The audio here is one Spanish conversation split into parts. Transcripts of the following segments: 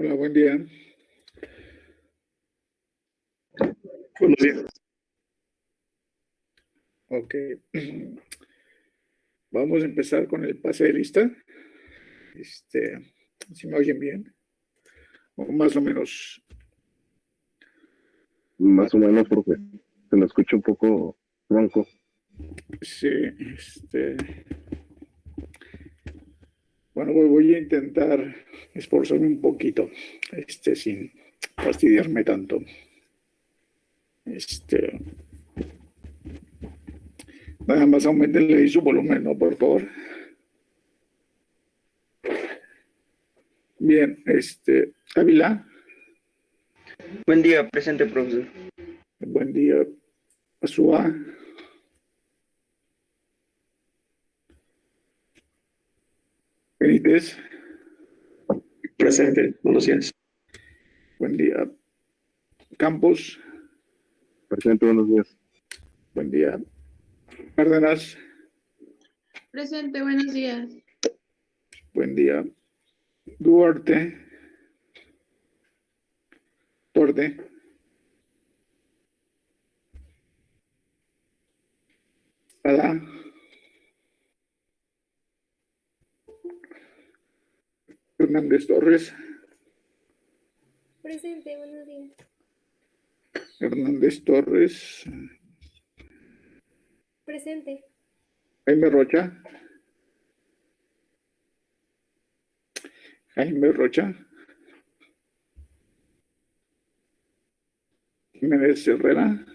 Hola, buen día. Buenos días. Ok. Vamos a empezar con el pase de lista. Si me oyen bien, o más o menos. Más o menos, porque se me escucha un poco ronco. Sí, bueno, voy a intentar esforzarme un poquito, sin fastidiarme tanto. Nada más aumentenle ahí su volumen, ¿no? Por favor. Bien, Ávila, Buen día, presente, profesor. buen día. Azúa, Benítez, Presente, buenos días. buen día. Campos, Presente, buenos días. buen día. Cárdenas, Presente, buenos días. buen día. Duarte, Duarte, Ada, Hernández Torres, Presente, buenos días. Hernández Torres, Presente. Jaime Rocha, Jaime Rocha, Jiménez Herrera,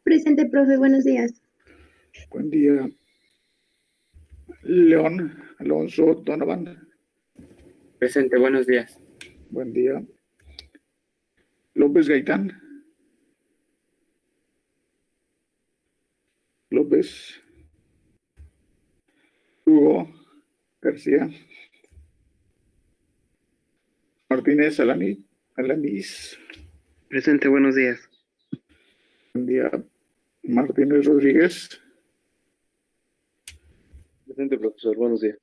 Presente, profe, buenos días. buen día. León Alonso Donovan, Presente, buenos días. buen día. López Gaitán, López, Hugo García, Martínez Alanis, Presente, buenos días. buen día. Martínez Rodríguez, Presente, profesor, buenos días.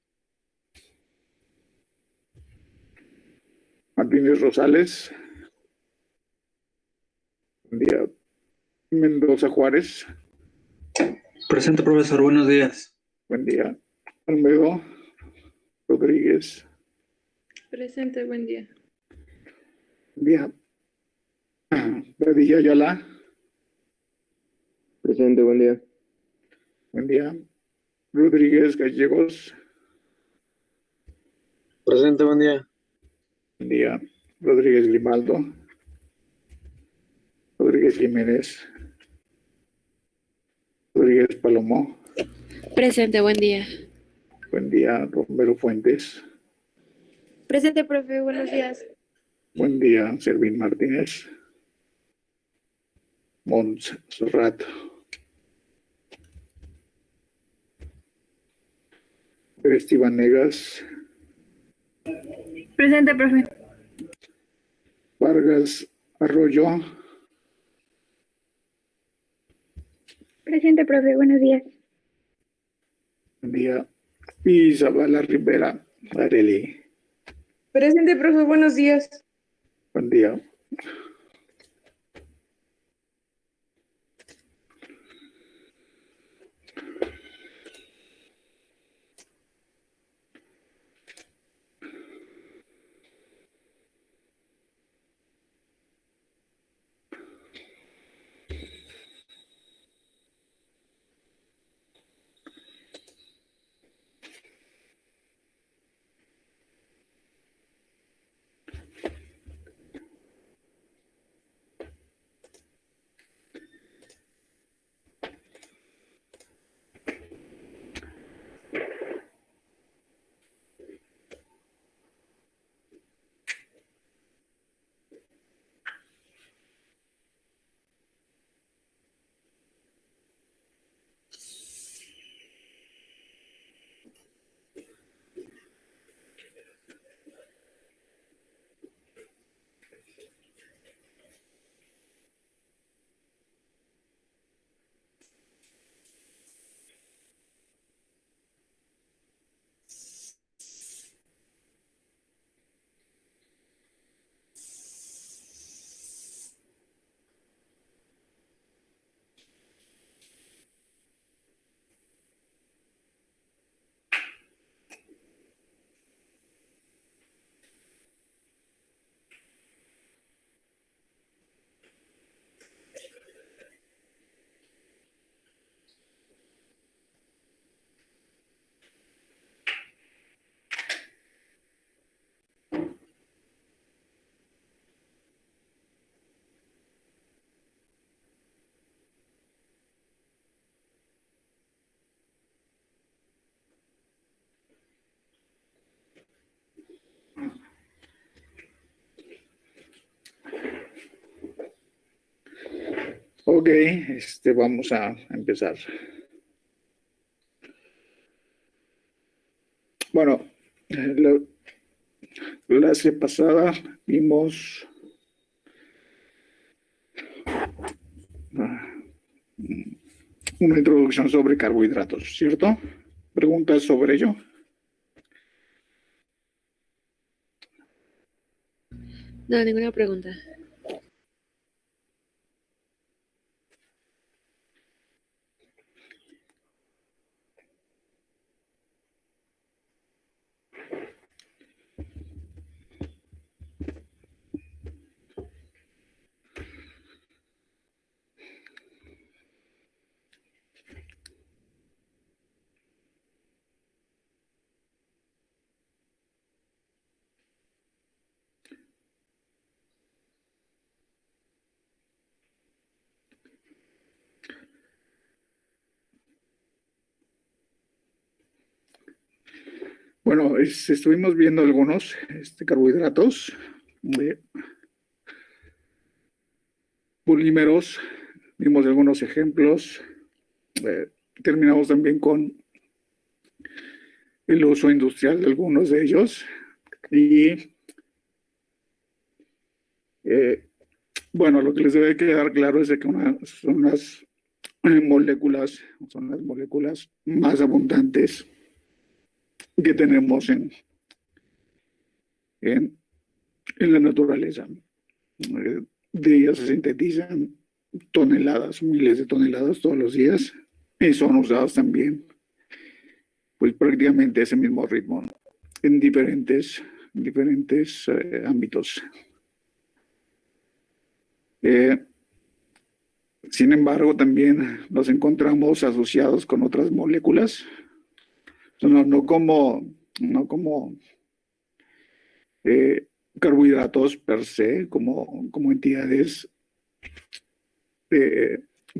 Martínez Rosales, buen día. Mendoza Juárez, Presente, profesor, buenos días. buen día. Almedo Rodríguez, Presente, buen día. buen día. Padilla Ayala, Presente, buen día. buen día. Rodríguez Gallegos, Presente, buen día. buen día. Rodríguez Grimaldo, Rodríguez Jiménez, Rodríguez Palomo, Presente, buen día. buen día. Romero Fuentes, Presente, profe, buenos días. buen día. Servín Martínez, Montserrat, Esteban Negas, Presente, profe. Vargas Arroyo, Presente, profe, buenos días. buen día. Y Zavala Rivera Areli, Presente, profe, buenos días. buen día. Ok, vamos a empezar. Bueno, la clase pasada vimos una introducción sobre carbohidratos, ¿cierto? ¿Preguntas sobre ello? No, ninguna pregunta. Bueno, estuvimos viendo algunos carbohidratos, polímeros, vimos algunos ejemplos, terminamos también con el uso industrial de algunos de ellos y bueno, lo que les debe quedar claro es de que son las moléculas más abundantes que tenemos en la naturaleza. De ellas se sintetizan toneladas, miles de toneladas todos los días y son usadas también, pues prácticamente a ese mismo ritmo en diferentes ámbitos. Sin embargo, también nos encontramos asociados con otras moléculas, no como carbohidratos per se, como entidades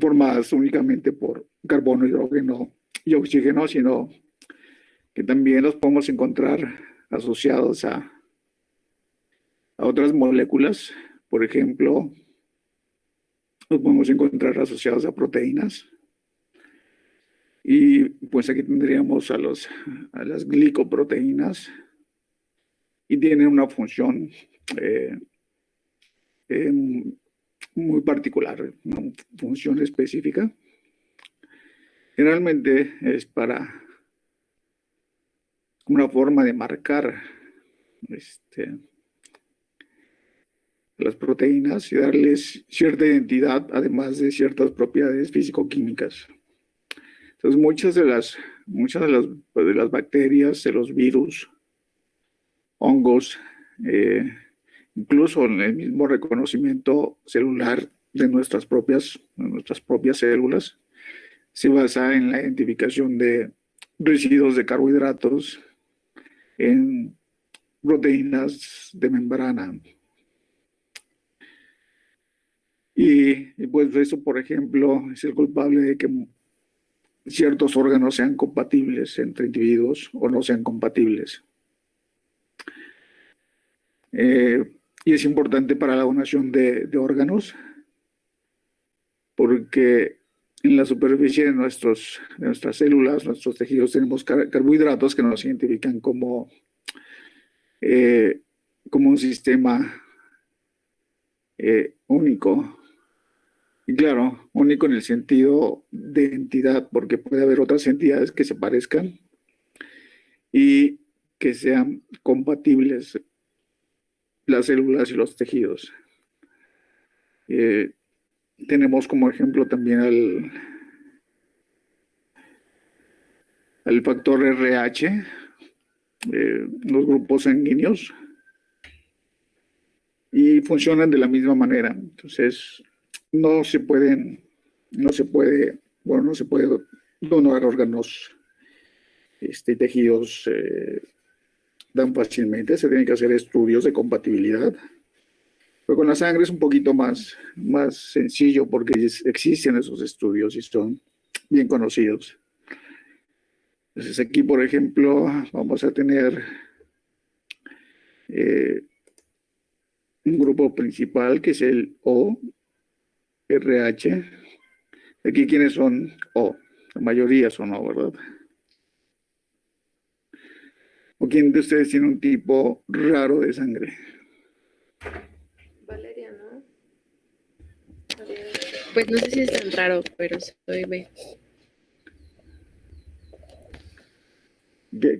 formadas únicamente por carbono, hidrógeno y oxígeno, sino que también los podemos encontrar asociados a otras moléculas. Por ejemplo, los podemos encontrar asociados a proteínas. Y pues aquí tendríamos a las glicoproteínas y tienen una función muy particular, una función específica. Generalmente es para una forma de marcar las proteínas y darles cierta identidad, además de ciertas propiedades físico-químicas. Entonces, muchas de las bacterias, de los virus, hongos, incluso en el mismo reconocimiento celular de nuestras propias células, se basa en la identificación de residuos de carbohidratos en proteínas de membrana. Y pues eso, por ejemplo, es el culpable de que ciertos órganos sean compatibles entre individuos o no sean compatibles. Y es importante para la donación de órganos porque en la superficie de nuestras células, nuestros tejidos, tenemos carbohidratos que nos identifican como un sistema único. Y claro, único en el sentido de entidad, porque puede haber otras entidades que se parezcan y que sean compatibles las células y los tejidos. Tenemos como ejemplo también al factor RH, los grupos sanguíneos, y funcionan de la misma manera. Entonces, no se puede donar órganos, tejidos tan fácilmente. Se tienen que hacer estudios de compatibilidad. Pero con la sangre es un poquito más sencillo porque existen esos estudios y son bien conocidos. Entonces aquí, por ejemplo, vamos a tener un grupo principal que es el ORH, Aquí, ¿quiénes son O? La mayoría son O, ¿verdad? ¿O quién de ustedes tiene un tipo raro de sangre? Valeria, ¿no? Pues no sé si es tan raro, pero soy B.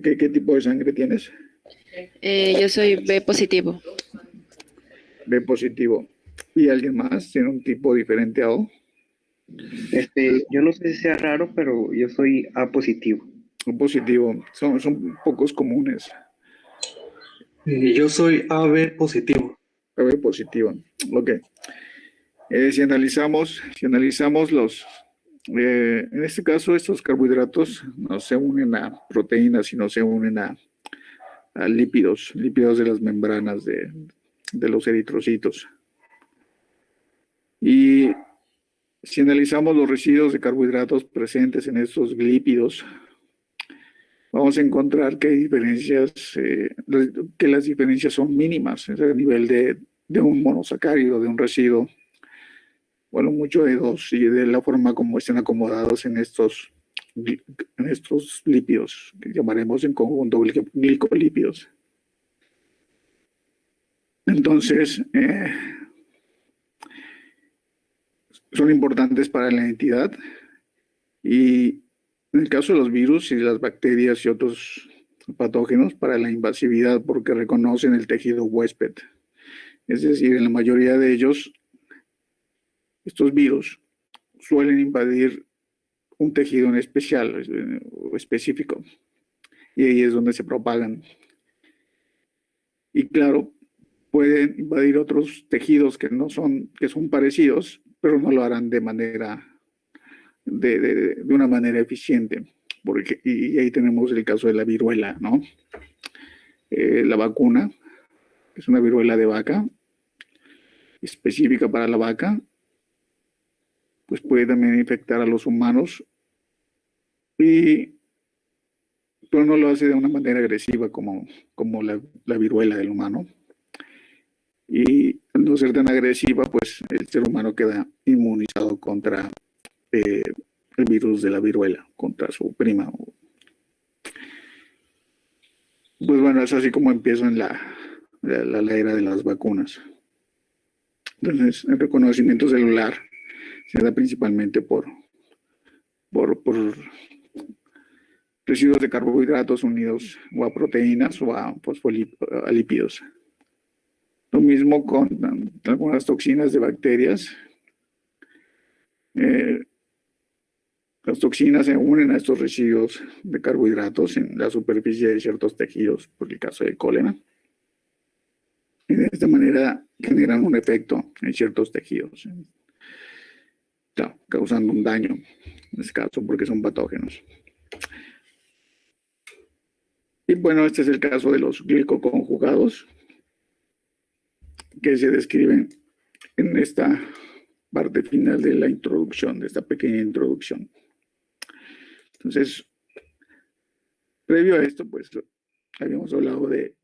¿Qué tipo de sangre tienes? Yo soy B positivo. B positivo. ¿Y alguien más tiene un tipo diferente a O? Yo no sé si sea raro, pero yo soy A positivo. O positivo. Son pocos comunes. Yo soy AB positivo. AB positivo. Ok. Si analizamos en este caso, estos carbohidratos no se unen a proteínas, sino se unen a lípidos de las membranas de los eritrocitos. Y si analizamos los residuos de carbohidratos presentes en estos lípidos, vamos a encontrar que hay diferencias, que las diferencias son mínimas, es a nivel de un monosacárido, de un residuo, bueno, mucho de dos, y de la forma como estén acomodados en estos lípidos, que llamaremos en conjunto glicolípidos. Entonces, son importantes para la entidad, y en el caso de los virus y las bacterias y otros patógenos, para la invasividad, porque reconocen el tejido huésped. Es decir, en la mayoría de ellos, estos virus suelen invadir un tejido en especial o específico, y ahí es donde se propagan. Y claro, pueden invadir otros tejidos que son parecidos, pero no lo harán de una manera eficiente. Y ahí tenemos el caso de la viruela, ¿no? La vacuna, que es una viruela de vaca, específica para la vaca, pues puede también infectar a los humanos, pero no lo hace de una manera agresiva como la viruela del humano. Y al no ser tan agresiva, pues el ser humano queda inmunizado contra el virus de la viruela, contra su prima. Pues bueno, es así como empiezo en la era de las vacunas. Entonces, el reconocimiento celular se da principalmente por residuos de carbohidratos unidos o a proteínas o a lípidos. Lo mismo con algunas toxinas de bacterias. Las toxinas se unen a estos residuos de carbohidratos en la superficie de ciertos tejidos, por el caso del cólera. Y de esta manera generan un efecto en ciertos tejidos, causando un daño, en este caso, porque son patógenos. Y bueno, este es el caso de los glicoconjugados, que se describen en esta parte final de la introducción, de esta pequeña introducción. Entonces, previo a esto, pues habíamos hablado de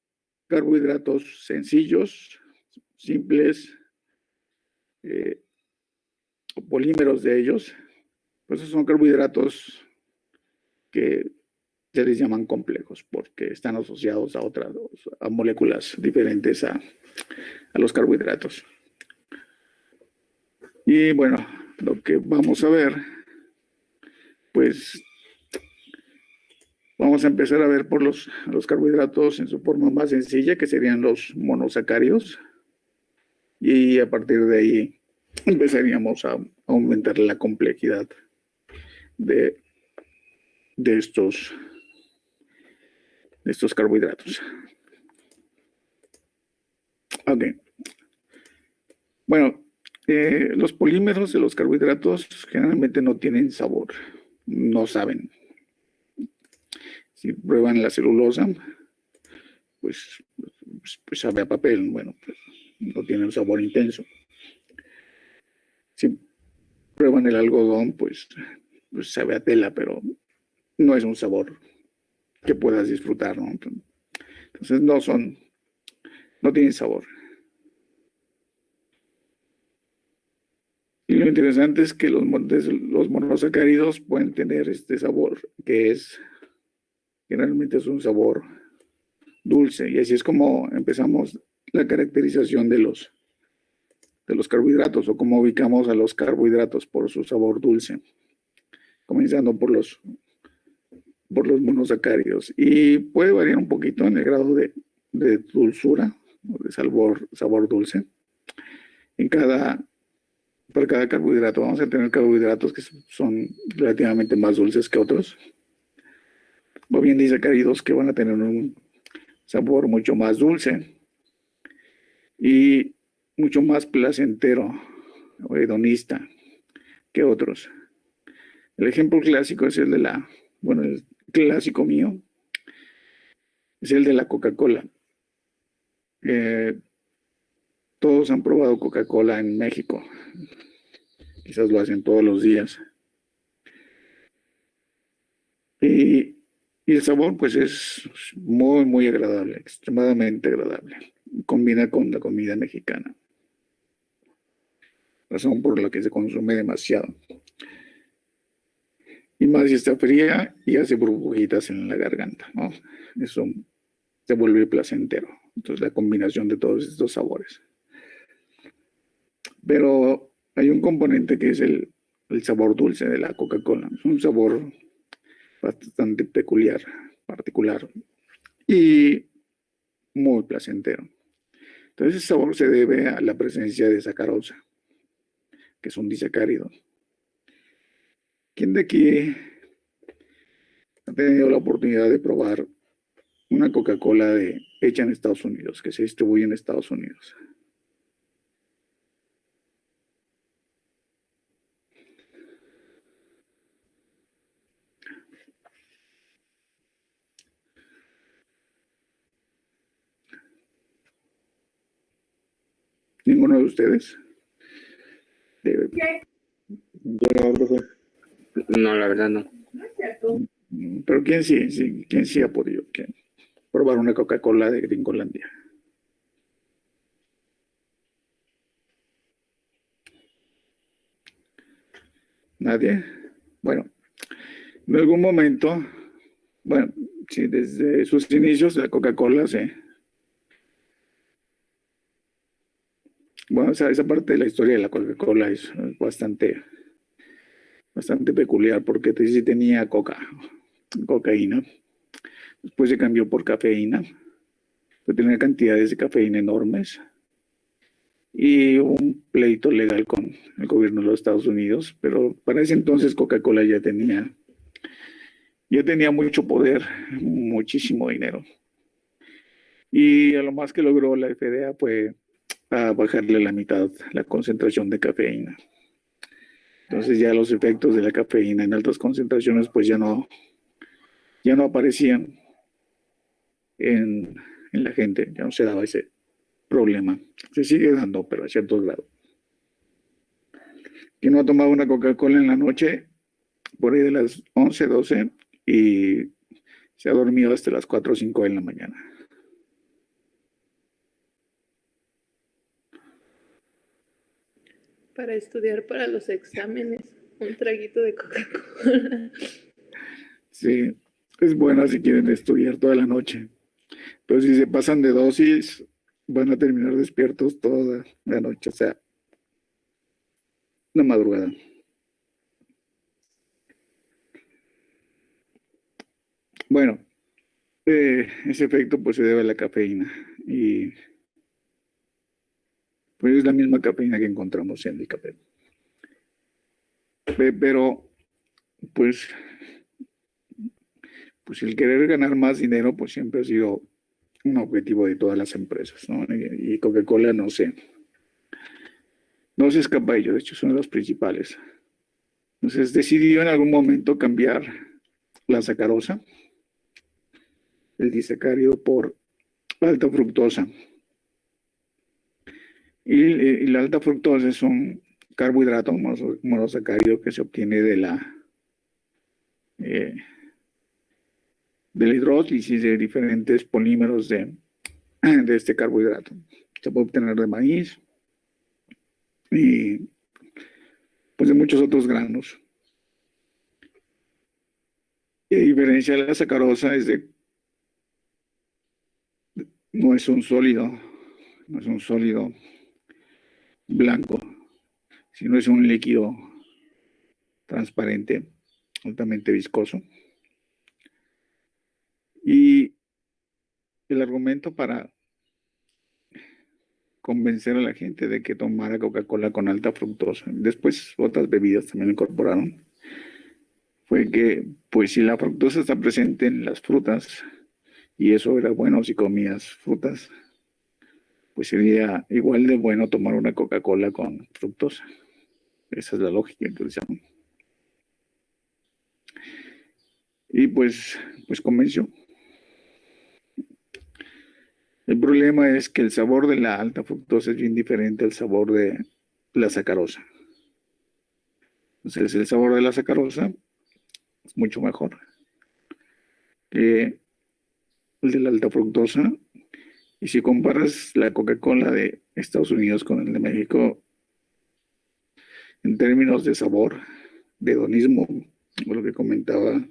carbohidratos sencillos, simples, o polímeros de ellos. Pues esos son carbohidratos que se les llaman complejos porque están asociados a moléculas diferentes a los carbohidratos. Y bueno, lo que vamos a ver, pues vamos a empezar a ver por los carbohidratos en su forma más sencilla, que serían los monosacáridos, y a partir de ahí empezaríamos a aumentar la complejidad de estos carbohidratos. Ok. Bueno, los polímeros de los carbohidratos generalmente no tienen sabor, no saben. Si prueban la celulosa, pues sabe a papel, bueno, pues no tiene un sabor intenso. Si prueban el algodón, pues sabe a tela, pero no es un sabor que puedas disfrutar, ¿no? Entonces no tienen sabor. Y lo interesante es que los monosacáridos pueden tener este sabor que realmente es un sabor dulce, y así es como empezamos la caracterización de los carbohidratos, o cómo ubicamos a los carbohidratos por su sabor dulce, comenzando por los monosacáridos. Y puede variar un poquito en el grado de dulzura, o de sabor dulce. Para cada carbohidrato vamos a tener carbohidratos que son relativamente más dulces que otros, o bien disacáridos que van a tener un sabor mucho más dulce y mucho más placentero o hedonista que otros. El ejemplo clásico es el clásico mío es el de la Coca-Cola. Todos han probado Coca-Cola en México. Quizás lo hacen todos los días. Y el sabor, pues, es muy, muy agradable, extremadamente agradable. Combina con la comida mexicana. Razón por la que se consume demasiado. Y más si está fría y hace burbujitas en la garganta, ¿no? Eso se vuelve placentero. Entonces, la combinación de todos estos sabores. Pero hay un componente que es el sabor dulce de la Coca-Cola. Es un sabor bastante peculiar, particular y muy placentero. Entonces, ese sabor se debe a la presencia de sacarosa, que es un disacárido. ¿Quién de aquí ha tenido la oportunidad de probar una Coca-Cola hecha en Estados Unidos, que se distribuye en Estados Unidos? ¿Ninguno de ustedes? No, la verdad no. Pero ¿quién sí ha podido probar una Coca-Cola de Gringolandia? ¿Nadie? Bueno, en algún momento, bueno, sí, desde sus inicios la Coca-Cola bueno, esa parte de la historia de la Coca-Cola es bastante peculiar, porque sí tenía cocaína, después se cambió por cafeína, pero tenía cantidades de cafeína enormes, y hubo un pleito legal con el gobierno de los Estados Unidos, pero para ese entonces Coca-Cola ya tenía mucho poder, muchísimo dinero. Y a lo más que logró la FDA fue a bajarle la mitad la concentración de cafeína. Entonces ya los efectos de la cafeína en altas concentraciones pues ya no aparecían en la gente, ya no se daba ese problema. Se sigue dando, pero a cierto grado. ¿Quién no ha tomado una Coca-Cola en la noche por ahí de las 11, 12 y se ha dormido hasta las 4 o 5 de la mañana? Para estudiar para los exámenes, un traguito de Coca-Cola. Sí, es bueno si quieren estudiar toda la noche. Pero si se pasan de dosis, van a terminar despiertos toda la noche, o sea, la madrugada. Bueno, ese efecto pues se debe a la cafeína, y pues es la misma cafeína que encontramos en el café. Pero pues el querer ganar más dinero pues siempre ha sido un objetivo de todas las empresas, ¿no? Y Coca-Cola no se escapa de ello, de hecho son los principales. Entonces decidió en algún momento cambiar la sacarosa, el disacárido, por alta fructosa. Y la alta fructosa es un carbohidrato monosacárido que se obtiene de la hidrólisis de diferentes polímeros de este carbohidrato. Se puede obtener de maíz y pues de muchos otros granos. Y a diferencia de la sacarosa, no es un sólido blanco, sino es un líquido transparente, altamente viscoso. Y el argumento para convencer a la gente de que tomara Coca-Cola con alta fructosa, después otras bebidas también lo incorporaron, fue que, pues si la fructosa está presente en las frutas, y eso era bueno si comías frutas, pues sería igual de bueno tomar una Coca-Cola con fructosa. Esa es la lógica que usaron. Y pues convenció. El problema es que el sabor de la alta fructosa es bien diferente al sabor de la sacarosa. Entonces el sabor de la sacarosa es mucho mejor que el de la alta fructosa. Y si comparas la Coca-Cola de Estados Unidos con el de México, en términos de sabor, de hedonismo, lo que comentaba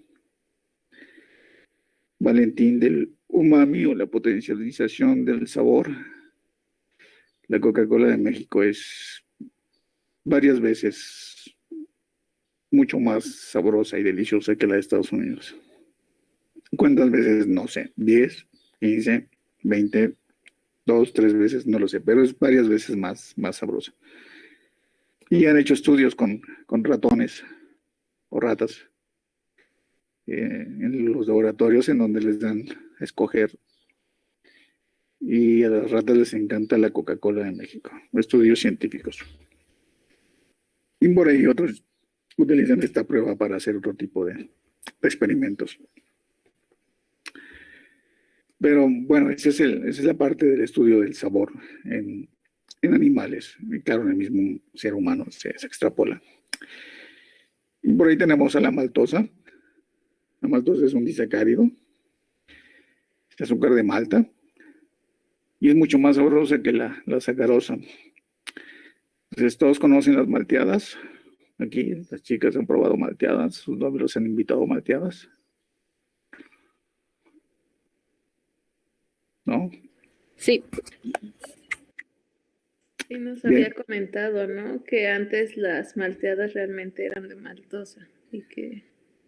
Valentín del umami o la potencialización del sabor, la Coca-Cola de México es varias veces mucho más sabrosa y deliciosa que la de Estados Unidos. ¿Cuántas veces? No sé, 10, 15, 20, 2, 3 veces, no lo sé, pero es varias veces más sabrosa. Y han hecho estudios con ratones o ratas en los laboratorios en donde les dan a escoger. Y a las ratas les encanta la Coca-Cola de México. Estudios científicos. Y por ahí otros utilizan esta prueba para hacer otro tipo de experimentos. Pero bueno, esa es la parte del estudio del sabor en animales. Y claro, en el mismo ser humano se extrapola. Y por ahí tenemos a la maltosa. La maltosa es un disacárido. Es azúcar de malta. Y es mucho más sabrosa que la sacarosa. Entonces, todos conocen las malteadas. Aquí las chicas han probado malteadas. Sus novios los han invitado a malteadas. ¿No? Sí, Sí, nos Bien. había comentado, ¿no? Que antes las malteadas realmente eran de maltosa y que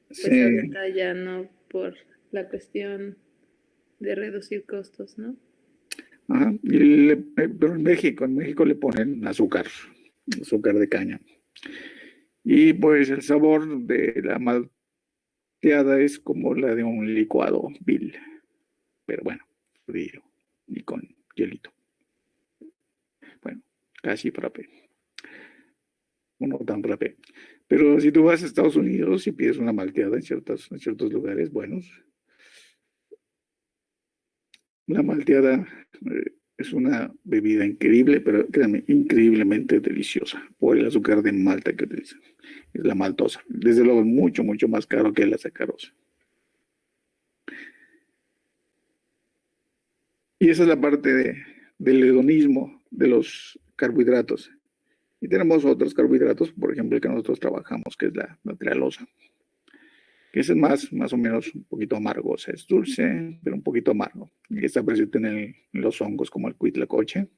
pues Sí. ahorita ya no por la cuestión de reducir costos, ¿no? Ajá. Pero en México le ponen azúcar de caña. Y pues el sabor de la malteada es como la de un licuado vil, pero bueno, frío y con hielito. Bueno, casi frappé. No tan frappé. Pero si tú vas a Estados Unidos y pides una malteada en ciertos lugares buenos, la malteada es una bebida increíble, pero créanme, increíblemente deliciosa por el azúcar de malta que utilizan. Es la maltosa. Desde luego, mucho, mucho más caro que la sacarosa. Y esa es la parte del hedonismo de los carbohidratos. Y tenemos otros carbohidratos, por ejemplo, el que nosotros trabajamos, que es la trealosa, que ese es más o menos un poquito amargo, o sea, es dulce, pero un poquito amargo. Y está presente en los hongos como el huitlacoche.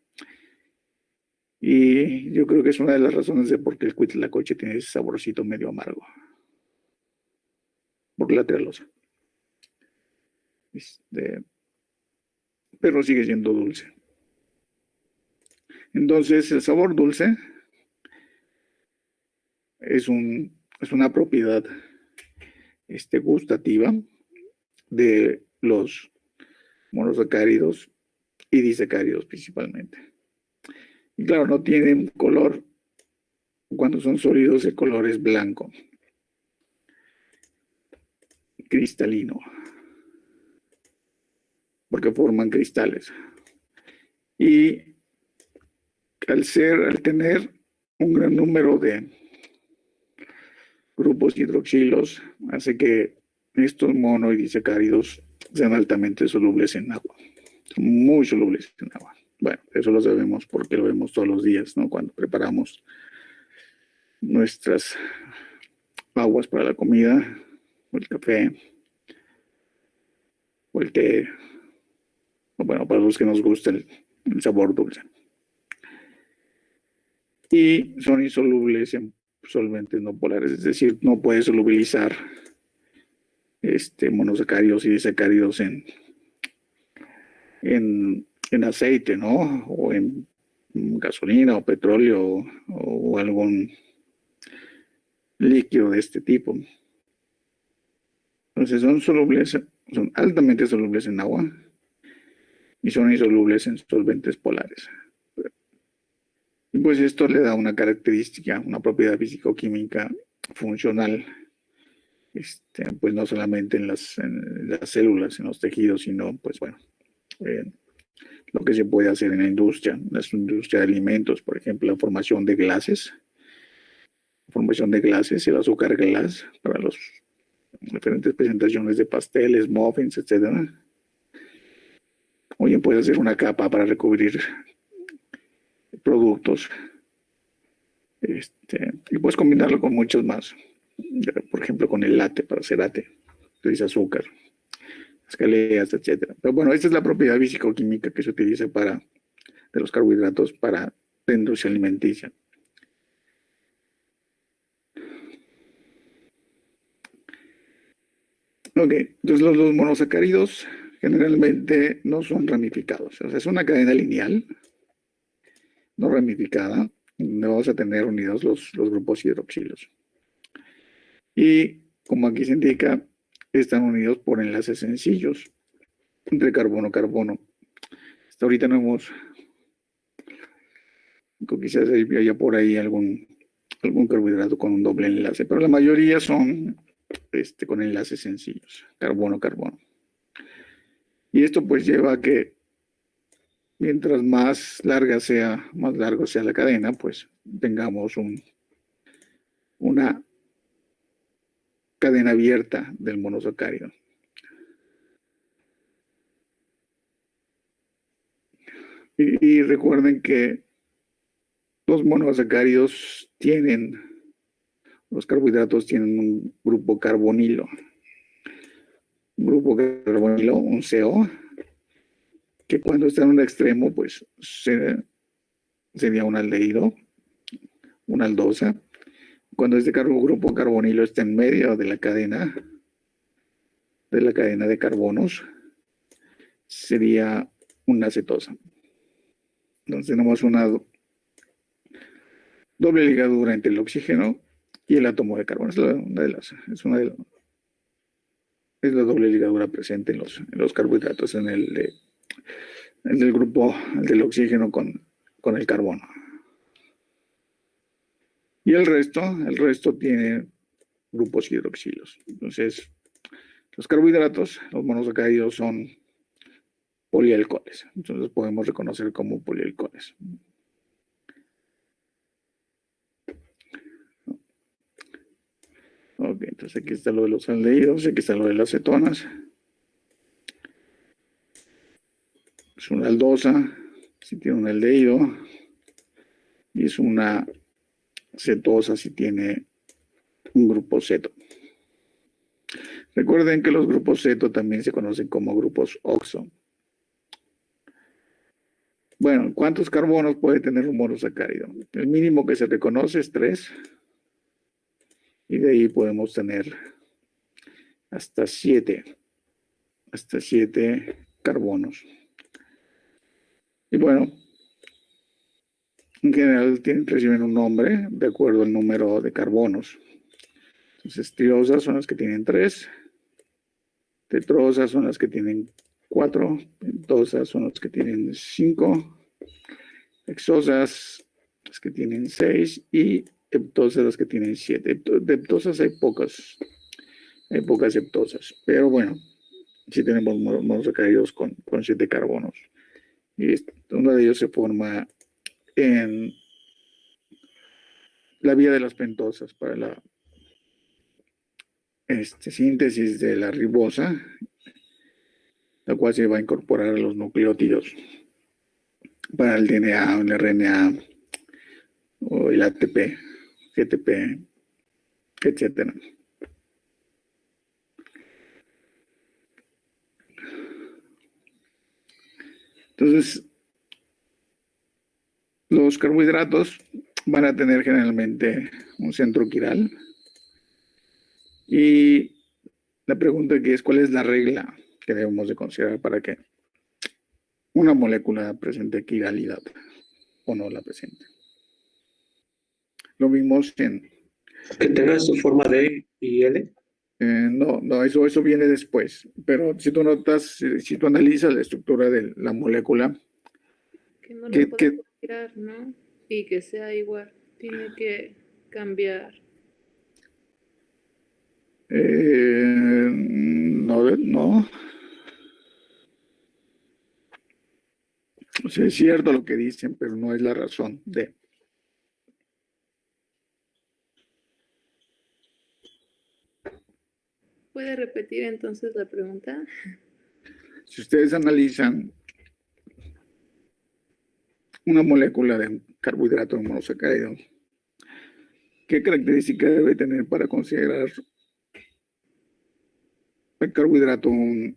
Y yo creo que es una de las razones de por qué el huitlacoche tiene ese saborcito medio amargo. Por la trealosa. Pero sigue siendo dulce. Entonces, el sabor dulce es una propiedad gustativa de los monosacáridos y disacáridos principalmente. Y claro, no tienen color. Cuando son sólidos, el color es blanco, cristalino, porque forman cristales. Y al tener un gran número de grupos hidroxilos, hace que estos mono y disacáridos sean altamente solubles en agua. Son muy solubles en agua. Bueno, eso lo sabemos porque lo vemos todos los días, ¿no? Cuando preparamos nuestras aguas para la comida, o el café, o el té, o bueno, para los que nos gusta el sabor dulce. Y son insolubles en solventes no polares, es decir, no puede solubilizar monosacáridos y disacáridos en aceite, ¿no? O en gasolina o petróleo o algún líquido de este tipo. Entonces son altamente solubles en agua y son insolubles en solventes polares. Y pues esto le da una característica, una propiedad físico-química funcional, pues no solamente en las células, en los tejidos, sino pues bueno, lo que se puede hacer en la industria de alimentos, por ejemplo, la formación de glases, el azúcar glass para las diferentes presentaciones de pasteles, muffins, etcétera. O bien puedes hacer una capa para recubrir productos y puedes combinarlo con muchos más. Por ejemplo, con el latte para hacer latte, utiliza azúcar, escaleras, etcétera. Pero bueno, esta es la propiedad físico-química que se utiliza de los carbohidratos para la industria alimenticia. Ok, entonces los monosacáridos generalmente no son ramificados, o sea, es una cadena lineal, no ramificada, donde vamos a tener unidos los grupos hidroxilos. Y como aquí se indica, están unidos por enlaces sencillos entre carbono-carbono. Hasta ahorita no hemos, quizás haya por ahí algún carbohidrato con un doble enlace, pero la mayoría son con enlaces sencillos, carbono-carbono. Y esto pues lleva a que mientras más largo sea la cadena, pues tengamos una cadena abierta del monosacárido. Y recuerden que los monosacáridos los carbohidratos tienen un grupo carbonilo. Un grupo carbonilo, un CO, que cuando está en un extremo, pues sería un aldehído, una aldosa. Cuando este grupo carbonilo está en medio de la cadena de carbonos, sería una cetosa. Entonces tenemos una doble ligadura entre el oxígeno y el átomo de carbono. Es la doble ligadura presente en los carbohidratos, en el grupo del oxígeno con el carbono. Y el resto tiene grupos hidroxilos. Entonces, los carbohidratos, los monosacáridos son polialcoholes. Entonces los podemos reconocer como polialcoholes. Ok, entonces aquí está lo de los aldehídos, aquí está lo de las cetonas. Es una aldosa, si tiene un aldehído, y es una cetosa si tiene un grupo ceto. Recuerden que los grupos ceto también se conocen como grupos oxo. Bueno, ¿cuántos carbonos puede tener un monosacárido? El mínimo que se reconoce es 3. Y de ahí podemos tener hasta 7 carbonos. Y bueno, en general reciben un nombre de acuerdo al número de carbonos. Entonces, triosas son las que tienen 3, tetrosas son las que tienen 4, pentosas son las que tienen 5, hexosas las que tienen 6 y heptosas las que tienen 7. De heptosas hay pocas heptosas, pero bueno, sí tenemos monosacáridos con 7 carbonos. Y uno de ellos se forma en la vía de las pentosas para la síntesis de la ribosa, la cual se va a incorporar a los nucleótidos para el DNA, el RNA o el ATP, GTP, etcétera. Entonces, los carbohidratos van a tener generalmente un centro quiral. Y la pregunta que es, ¿cuál es la regla que debemos de considerar para que una molécula presente quiralidad o no la presente? Lo vimos en... Que tenga su forma D y L. no, eso viene después. Pero si tú notas, si tú analizas la estructura de la molécula, Que no ¿Qué- lo qué- podemos tirar, ¿no? Y que sea igual. Tiene que cambiar. no. O sea, es cierto lo que dicen, pero no es la razón de... ¿Puede repetir entonces la pregunta? Si ustedes analizan una molécula de un carbohidrato monosacárido, ¿qué característica debe tener para considerar el carbohidrato una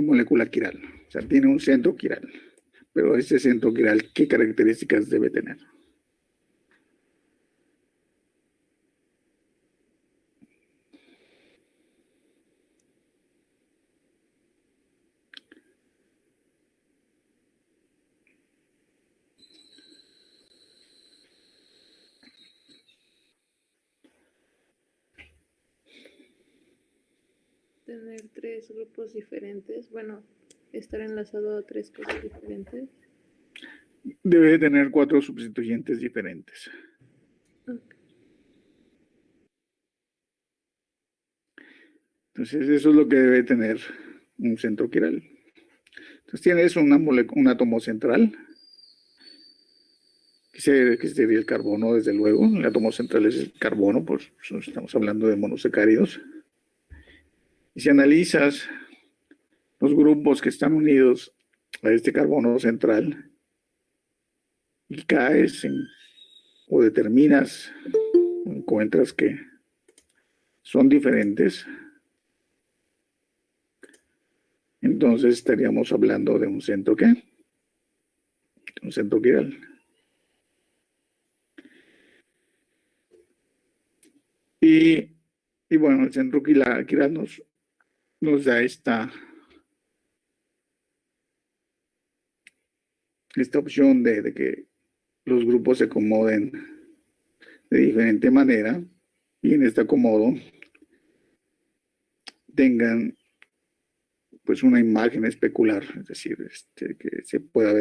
molécula quiral? O sea, tiene un centro quiral, pero ese centro quiral, ¿qué características debe tener? Tener tres grupos diferentes. Bueno, estar enlazado a tres cosas diferentes. Debe tener 4 sustituyentes diferentes. Ok. Entonces, eso es lo que debe tener un centro quiral. Entonces, tienes un átomo central, que sería el carbono, desde luego. El átomo central es el carbono, pues estamos hablando de monosacáridos. Y si analizas los grupos que están unidos a este carbono central y caes o determinas, encuentras que son diferentes, entonces estaríamos hablando de un centro ¿qué? Un centro quiral. Y bueno, el centro quiral nos da esta opción de que los grupos se acomoden de diferente manera y en este acomodo tengan pues una imagen especular, es decir, que se pueda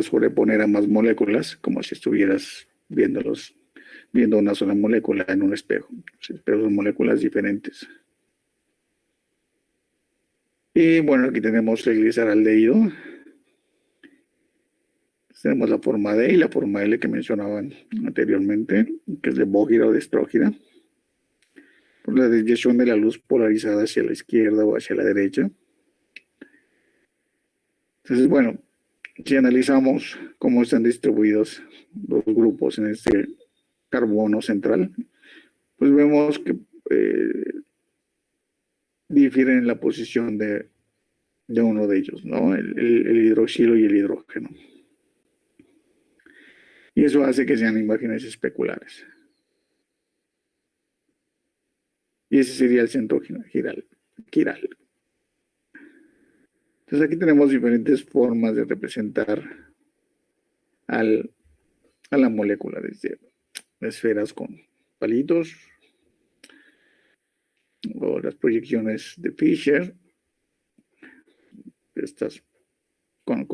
sobreponer a más moléculas, como si estuvieras viendo una sola molécula en un espejo, pero son moléculas diferentes. Y bueno, aquí tenemos el gliceraldehído. Tenemos la forma D y la forma L que mencionaban anteriormente, que es de bógira o de estrógira, por la desviación de la luz polarizada hacia la izquierda o hacia la derecha. Entonces, bueno, si analizamos cómo están distribuidos los grupos en este carbono central, pues vemos que difieren en la posición de uno de ellos, ¿no? El hidroxilo y el hidrógeno. Y eso hace que sean imágenes especulares. Y ese sería el centro quiral. Entonces aquí tenemos diferentes formas de representar a la molécula, desde esferas con palitos o las proyecciones de Fischer, estas con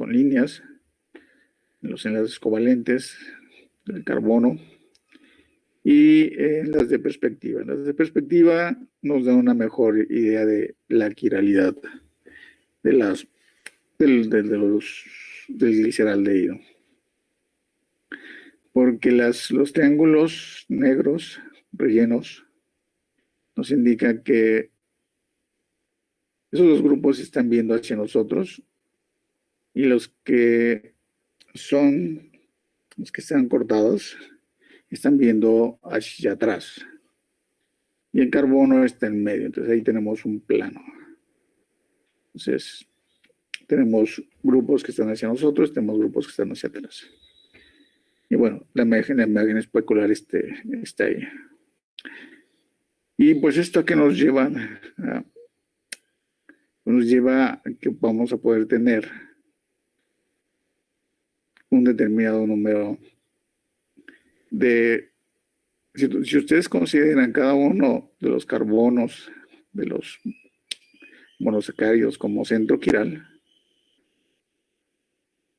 líneas, los enlaces covalentes del carbono y las de perspectiva. Las de perspectiva nos dan una mejor idea de la quiralidad del gliceraldehído. Porque los triángulos negros rellenos nos indican que esos dos grupos están viendo hacia nosotros y los que son los que están cortados, están viendo hacia atrás. Y el carbono está en medio, entonces ahí tenemos un plano. Entonces, tenemos grupos que están hacia nosotros, tenemos grupos que están hacia atrás. Y bueno, la imagen especular está ahí. Y pues esto que nos lleva a que vamos a poder tener un determinado número de... Si ustedes consideran cada uno de los carbonos, de los monosacáridos como centro quiral,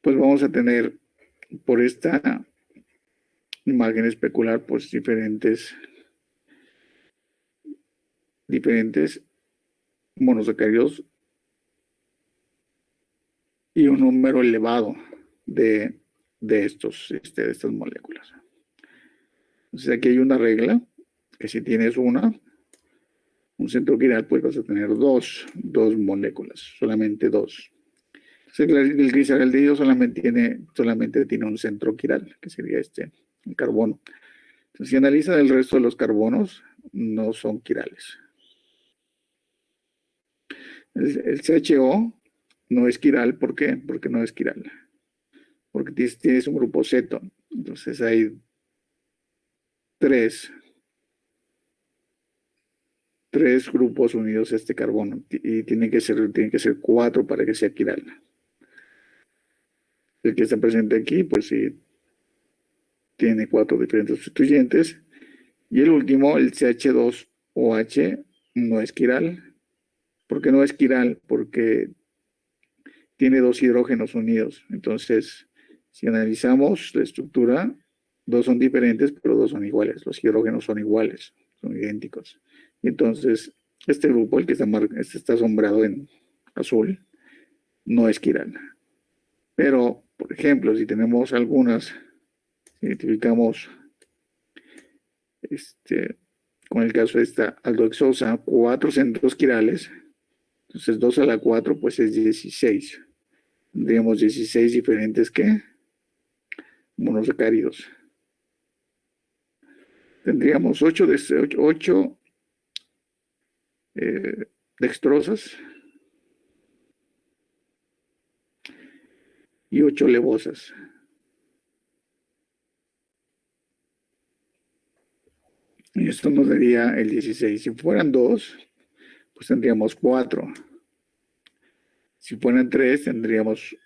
pues vamos a tener por esta imagen especular pues diferentes monosacáridos y un número elevado de estas moléculas. Entonces aquí hay una regla que si tienes un centro quiral, pues vas a tener dos moléculas, solamente dos. Entonces el gliceraldehído solamente tiene un centro quiral, que sería el carbono. Entonces, si analizan el resto de los carbonos, no son quirales. El CHO no es quiral, ¿por qué? Porque no es quiral. Porque tienes un grupo ceto. Entonces hay tres grupos unidos a este carbono. Y tiene que ser 4 para que sea quiral. El que está presente aquí, pues sí, tiene 4 diferentes sustituyentes. Y el último, el CH2OH, no es quiral. ¿Por qué no es quiral? Porque tiene 2 hidrógenos unidos. Entonces, si analizamos la estructura, 2 son diferentes, pero 2 son iguales. Los hidrógenos son iguales, son idénticos. Y entonces, este grupo, el que está sombrado en azul, no es quiral. Pero, por ejemplo, si tenemos algunas, identificamos con el caso de esta aldohexosa, 4 centros quirales, entonces 2 a la 4 pues es 16. Tendríamos 16 diferentes ¿qué? Monosacáridos. Tendríamos 8 dextrosas y 8 levosas. Y esto nos daría el 16. Si fueran 2, pues tendríamos 4. Si fueran 3, tendríamos...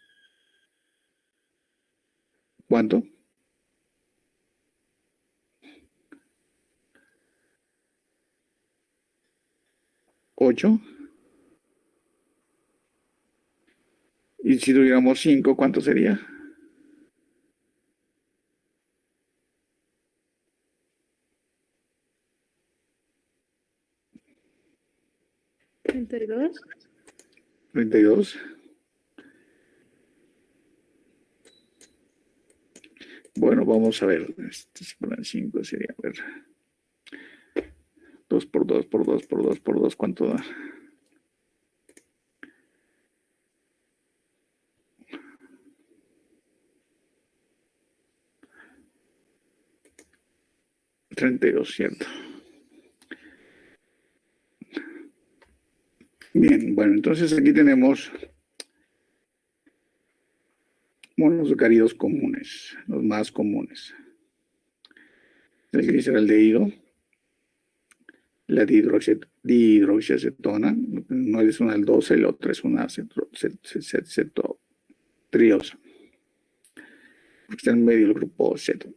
¿Cuánto? 8. Y si tuviéramos 5, ¿cuánto sería? ¿32? 32. Bueno, vamos a ver. Si fueran 5 sería, a ver. 2 por 2 por 2 por 2 por 2, ¿cuánto da? $32, ¿cierto? Bien, bueno, entonces aquí tenemos monosacáridos comunes, los más comunes. El gliceraldehído, la dihidroxiacetona, no es una aldosa y la otra es una cetotriosa. Porque está en medio del grupo ceto.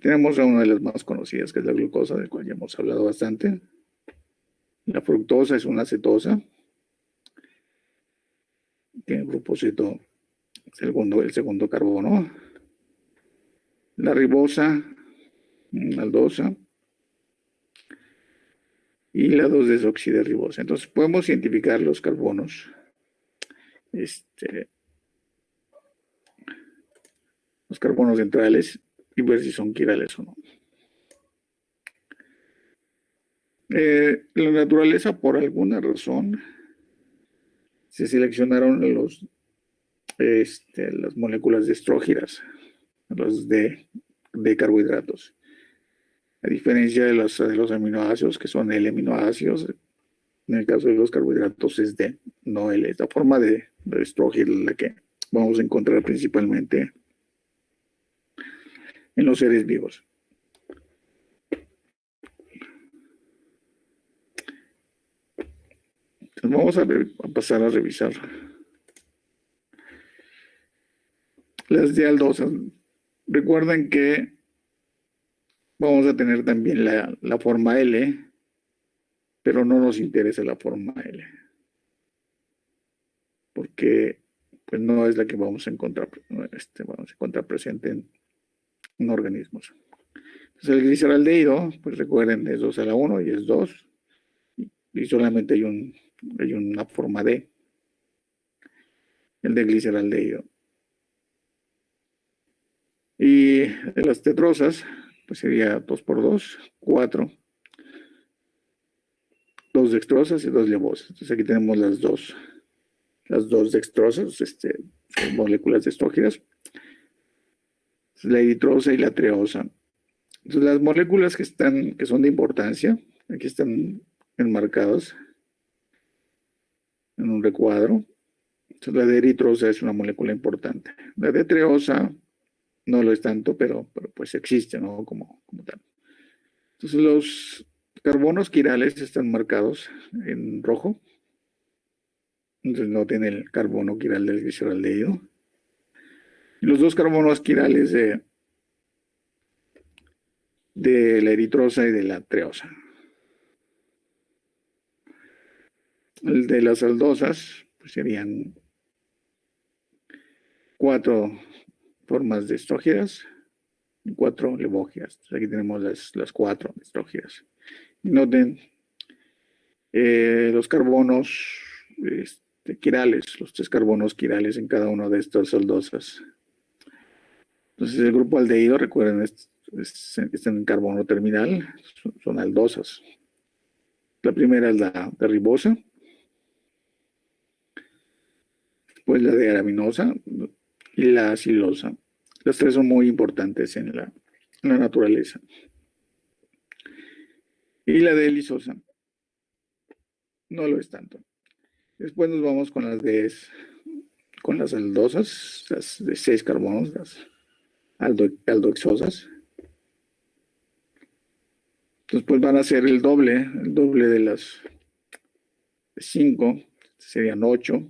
Tenemos a una de las más conocidas, que es la glucosa, del cual ya hemos hablado bastante. La fructosa es una cetosa. Tiene el grupo ceto, el segundo carbono. La ribosa, una aldosa. Y la 2-desoxirribosa. Entonces podemos identificar los carbonos. Los carbonos centrales y ver si son quirales o no. La naturaleza, por alguna razón, se seleccionaron las moléculas de estrógiras, los de carbohidratos. A diferencia de los aminoácidos, que son L-aminoácidos, en el caso de los carbohidratos es D, no L. Esta forma de estrógeno es la que vamos a encontrar principalmente en los seres vivos. Entonces vamos a pasar a revisar las de aldosas. Recuerden que vamos a tener también la forma L, pero no nos interesa la forma L, porque pues no es la que vamos a encontrar, presente en organismos. Entonces el gliceraldehído, pues recuerden, es 2 a la 1 y es 2, y solamente hay una forma D, el de gliceraldehído. Y de las tetrosas, pues sería 2 por 2, 4, 2 dextrosas y 2 levosas. Entonces aquí tenemos las dos dextrosas, son moléculas de estróginas, la eritrosa y la treosa. Entonces las moléculas que son de importancia, aquí están enmarcadas en un recuadro. Entonces la de eritrosa es una molécula importante. La de treosa no lo es tanto, pero pues existe, ¿no? Como tal. Entonces los carbonos quirales están marcados en rojo. Entonces no tiene el carbono quiral del gliceraldehído. Y los dos carbonos quirales de la eritrosa y de la treosa. El de las aldosas pues serían 4 formas de estrógiras y 4 levógiras. Entonces aquí tenemos las 4 estrógiras. Y noten los carbonos quirales, los 3 carbonos quirales en cada una de estas aldosas. Entonces el grupo aldehído, recuerden, está en carbono terminal, son aldosas. La primera es la de ribosa, después la de araminosa y la silosa. Las 3 son muy importantes en la naturaleza. Y la de lisosa no lo es tanto. Después nos vamos con las aldosas, las de 6 carbonos, las aldohexosas. Entonces pues van a ser el doble de las 5, serían 8.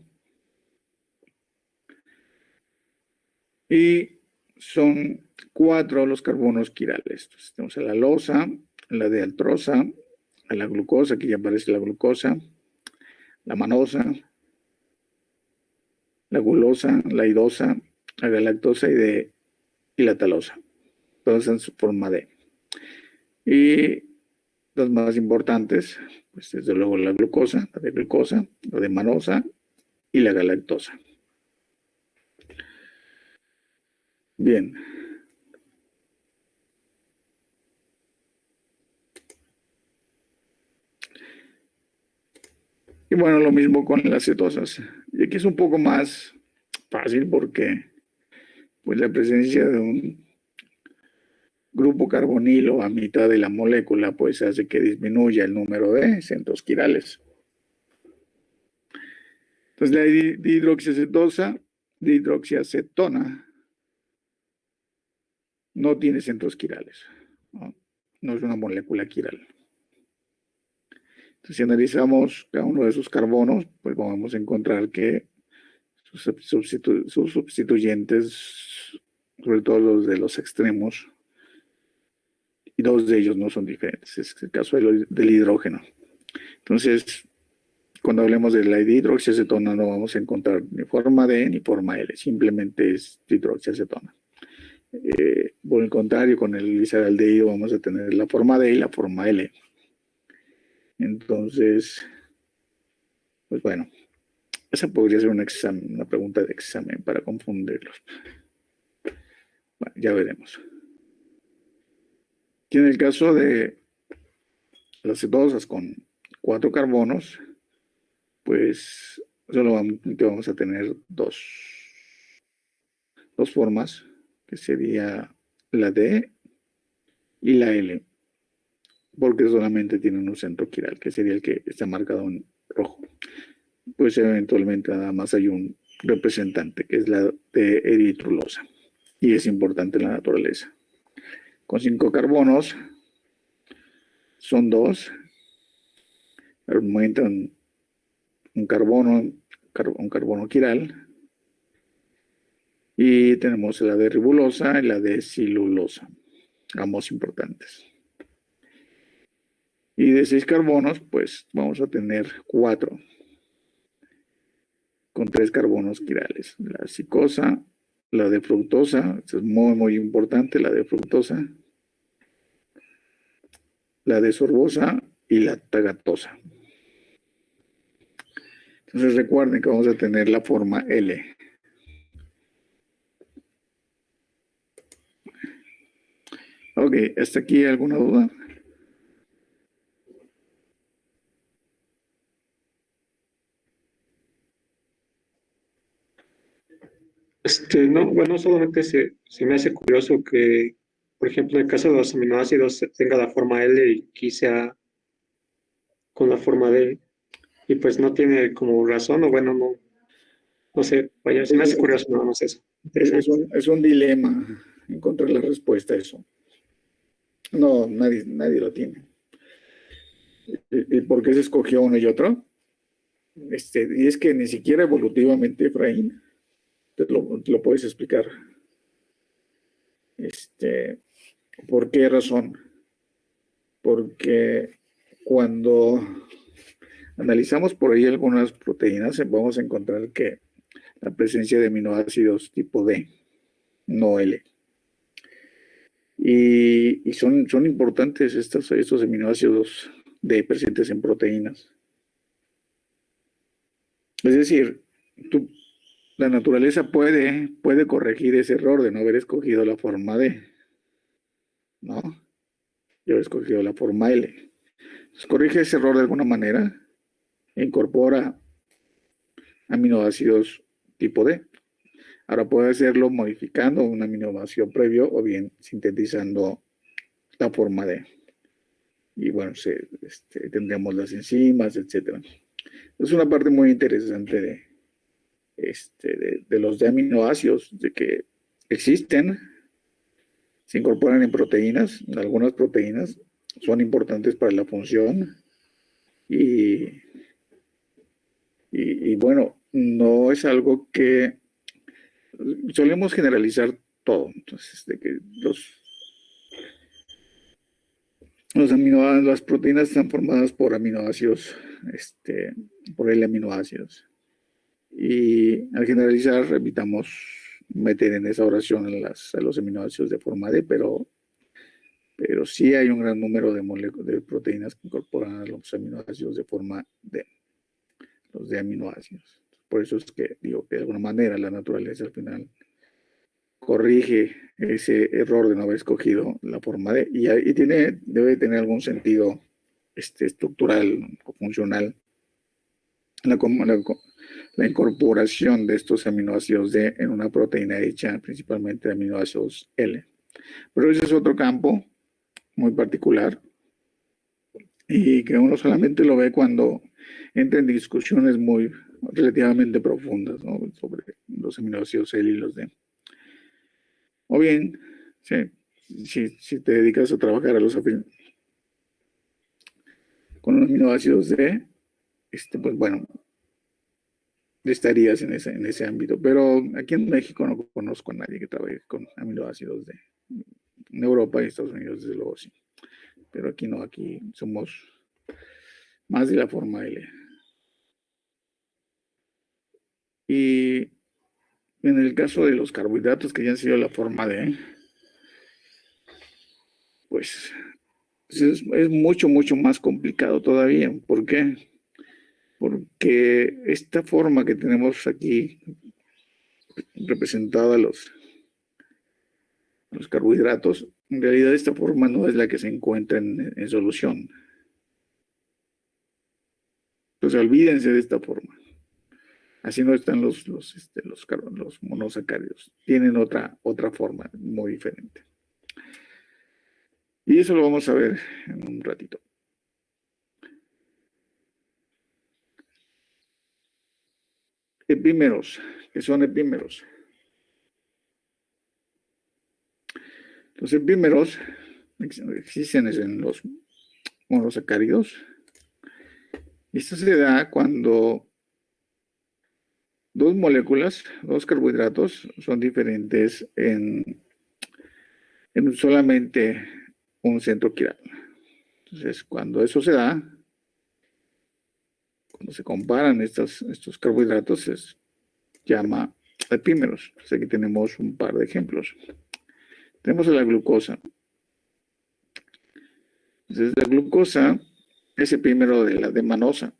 Y son 4 los carbonos quirales. Entonces tenemos a la alosa, la de altrosa, a la glucosa, aquí ya aparece la glucosa, la manosa, la gulosa, la idosa, la galactosa y la talosa. Todas en su forma D. Y las más importantes, pues desde luego la glucosa, la de glucosa, la de manosa y la galactosa. Bien. Y bueno, lo mismo con las cetosas. Y aquí es un poco más fácil porque pues la presencia de un grupo carbonilo a mitad de la molécula pues hace que disminuya el número de centros quirales. Entonces la dihidroxiacetosa, dihidroxiacetona, no tiene centros quirales. No es una molécula quiral. Entonces, si analizamos cada uno de sus carbonos, pues vamos a encontrar que sus sustituyentes, sobre todo los de los extremos, y 2 de ellos no son diferentes. Es el caso del hidrógeno. Entonces, cuando hablemos de la dihidroxiacetona, no vamos a encontrar ni forma D ni forma L, simplemente es dihidroxiacetona. Por el contrario, con el gliceraldehído vamos a tener la forma D y la forma L. Entonces, pues bueno, esa podría ser una pregunta de examen para confundirlos. Bueno, ya veremos. Y en el caso de las cetosas con 4 carbonos, pues solamente vamos a tener 2 dos formas, que sería la D y la L, porque solamente tienen un centro quiral, que sería el que está marcado en rojo. Pues eventualmente nada más hay un representante, que es la de eritrulosa, y es importante en la naturaleza. Con 5 carbonos, son 2, aumentan un carbono quiral, y tenemos la de ribulosa y la de silulosa, ambos importantes. Y de 6 carbonos, pues vamos a tener 4, con 3 carbonos quirales. La cicosa, la de fructosa, esto es muy, muy importante, la de fructosa, la de sorbosa y la tagatosa. Entonces recuerden que vamos a tener la forma L. Ok, ¿hasta aquí alguna duda? No, bueno, solamente se me hace curioso que, por ejemplo, en el caso de los aminoácidos tenga la forma L y aquí sea con la forma D, y pues no tiene como razón, o bueno, no sé, vaya, se me hace curioso nada más eso. Interesante. Es un dilema encontrar la respuesta a eso. No, nadie lo tiene. ¿Y por qué se escogió uno y otro? Y es que ni siquiera evolutivamente, Efraín, te lo puedes explicar. ¿Por qué razón? Porque cuando analizamos por ahí algunas proteínas, vamos a encontrar que la presencia de aminoácidos tipo D, no L. Y son importantes estos aminoácidos D presentes en proteínas. Es decir, la naturaleza puede corregir ese error de no haber escogido la forma D, ¿no? Yo he escogido la forma L. Entonces, corrige ese error de alguna manera e incorpora aminoácidos tipo D. Ahora puede hacerlo modificando un aminoácido previo o bien sintetizando la forma D. Y bueno, tendríamos las enzimas, etc. Es una parte muy interesante de los de aminoácidos, de que existen, se incorporan en proteínas, algunas proteínas son importantes para la función y bueno, no es algo que solemos generalizar todo. Entonces, de que las proteínas están formadas por aminoácidos, por L-aminoácidos. Y al generalizar, evitamos meter en esa oración a los aminoácidos de forma D, pero sí hay un gran número de proteínas que incorporan a los aminoácidos de forma D, los de aminoácidos. Por eso es que digo que de alguna manera la naturaleza al final corrige ese error de no haber escogido la forma D y debe tener algún sentido estructural o funcional la incorporación de estos aminoácidos D en una proteína hecha principalmente de aminoácidos L. Pero ese es otro campo muy particular y que uno solamente lo ve cuando entra en discusiones muy relativamente profundas, ¿no? Sobre los aminoácidos L y los D. O bien, si te dedicas a trabajar con los aminoácidos D, pues bueno, estarías en ese ámbito. Pero aquí en México no conozco a nadie que trabaje con aminoácidos D. En Europa y Estados Unidos, desde luego, sí. Pero aquí no, aquí somos más de la forma L. Y en el caso de los carbohidratos que ya han sido la forma D, pues es mucho, mucho más complicado todavía. ¿Por qué? Porque esta forma que tenemos aquí representada los carbohidratos, en realidad esta forma no es la que se encuentra en solución. Entonces olvídense de esta forma. Así no están los monosacáridos. Tienen otra forma muy diferente. Y eso lo vamos a ver en un ratito. Epímeros. ¿Qué son epímeros? Los epímeros existen en los monosacáridos. Esto se da cuando dos moléculas, dos carbohidratos, son diferentes en solamente un centro chiral. Entonces, cuando eso se da, cuando se comparan estos carbohidratos, se llama epímeros. Entonces, aquí tenemos un par de ejemplos. Tenemos la glucosa. Entonces, la glucosa es epímero de la de manosa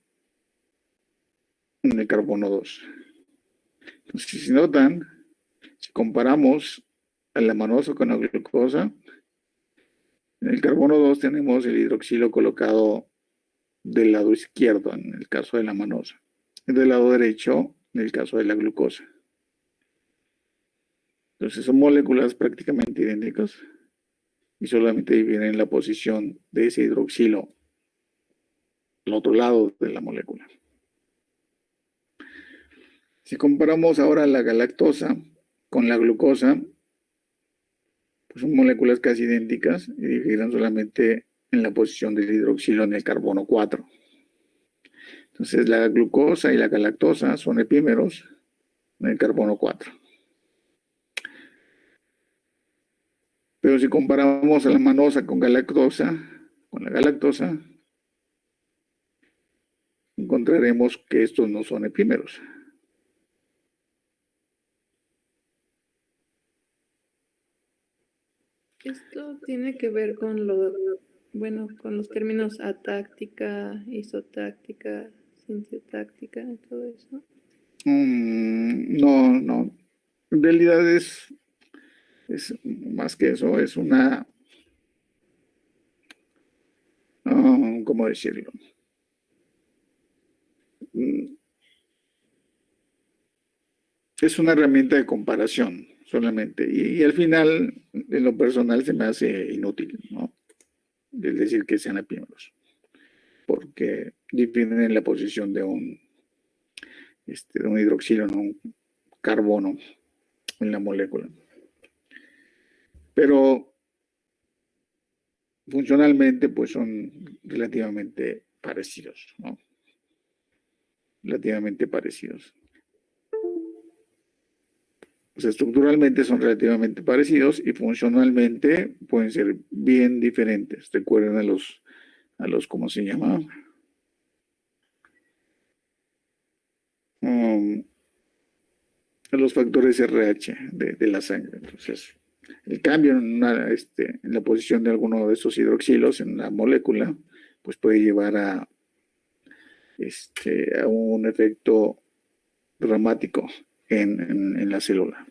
en el carbono 2. Entonces, si notan, si comparamos a la manosa con la glucosa, en el carbono 2 tenemos el hidroxilo colocado del lado izquierdo en el caso de la manosa, y del lado derecho en el caso de la glucosa. Entonces son moléculas prácticamente idénticas y solamente dividen la posición de ese hidroxilo al otro lado de la molécula. Si comparamos ahora la galactosa con la glucosa, pues son moléculas casi idénticas y difieren solamente en la posición del hidroxilo en el carbono 4. Entonces la glucosa y la galactosa son epímeros en el carbono 4. Pero si comparamos a la manosa con la galactosa, encontraremos que estos no son epímeros. Esto tiene que ver con con los términos atáctica, isotáctica, sintotáctica y todo eso. No. En realidad es más que eso, es una, ¿cómo decirlo? Es una herramienta de comparación solamente. Y al final, en lo personal, se me hace inútil, ¿no? El decir que sean epímeros. Porque difieren en la posición de un hidroxilo, ¿no? Un carbono en la molécula. Pero funcionalmente, pues son relativamente parecidos, ¿no? Relativamente parecidos. O sea, estructuralmente son relativamente parecidos y funcionalmente pueden ser bien diferentes. Recuerden a los ¿cómo se llama? A los factores RH de la sangre. Entonces, el cambio en la posición de alguno de esos hidroxilos en la molécula, pues puede llevar a un efecto dramático en la célula.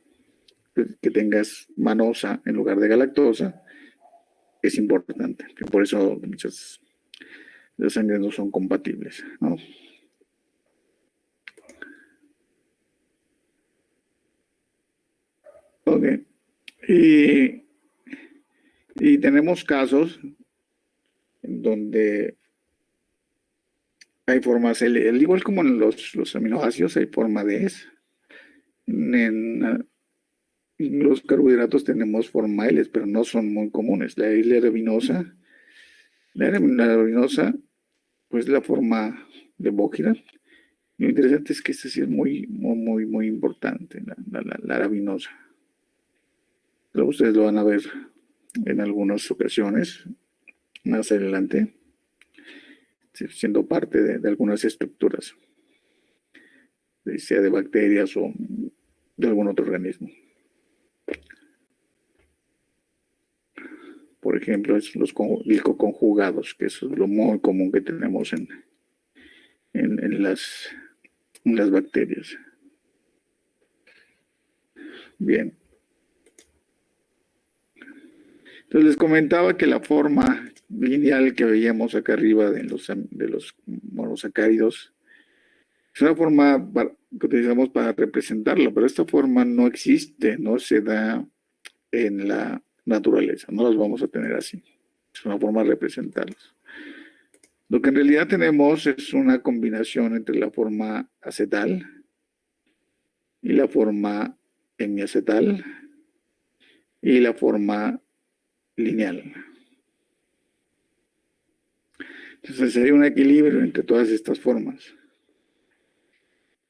Que tengas manosa en lugar de galactosa es importante. Que por eso muchas de las sangres no son compatibles, ¿no? Ok. Y tenemos casos en donde hay formas L, igual como en los aminoácidos hay forma D. En los carbohidratos tenemos forma L, pero no son muy comunes. La L-arabinosa, pues la forma de Bóquira. Lo interesante es que esta sí es muy importante, la arabinosa. Pero ustedes lo van a ver en algunas ocasiones más adelante, siendo parte de algunas estructuras, sea de bacterias o de algún otro organismo. Por ejemplo, los glicoconjugados, que eso es lo muy común que tenemos en las bacterias. Bien. Entonces les comentaba que la forma lineal que veíamos acá arriba de los monosacáridos Es una forma que utilizamos para representarlo, pero esta forma no existe, no se da en la naturaleza, no las vamos a tener así. Es una forma de representarlos. Lo que en realidad tenemos es una combinación entre la forma acetal y la forma hemiacetal y la forma lineal. Entonces sería un equilibrio entre todas estas formas.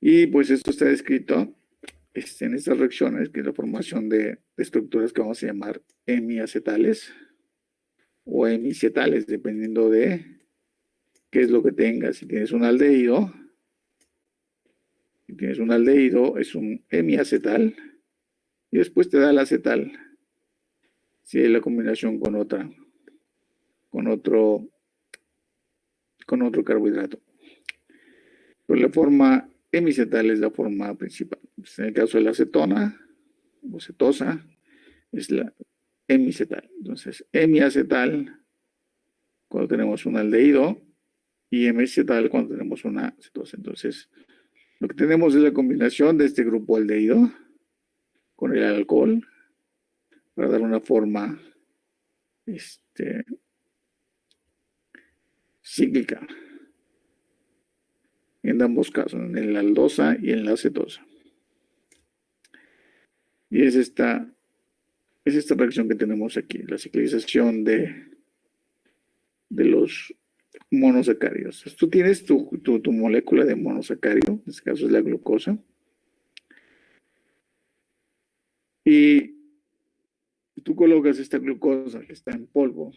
Y pues esto está descrito en estas reacciones, que es la formación de estructuras que vamos a llamar hemiacetales o hemicetales, dependiendo de qué es lo que tengas. Si tienes un aldehído, es un hemiacetal y después te da el acetal. Si hay la combinación con otro carbohidrato. Pero la forma hemicetal es la forma principal. En el caso de la acetona o cetosa, es la hemicetal. Entonces, hemiacetal cuando tenemos un aldehído y hemiacetal cuando tenemos una cetosa. Entonces, lo que tenemos es la combinación de este grupo aldehído con el alcohol para dar una forma cíclica en ambos casos, en la aldosa y en la cetosa. Y es esta reacción que tenemos aquí, la ciclización de los monosacáridos. Tú tienes tu molécula de monosacárido, en este caso es la glucosa, y tú colocas esta glucosa que está en polvo,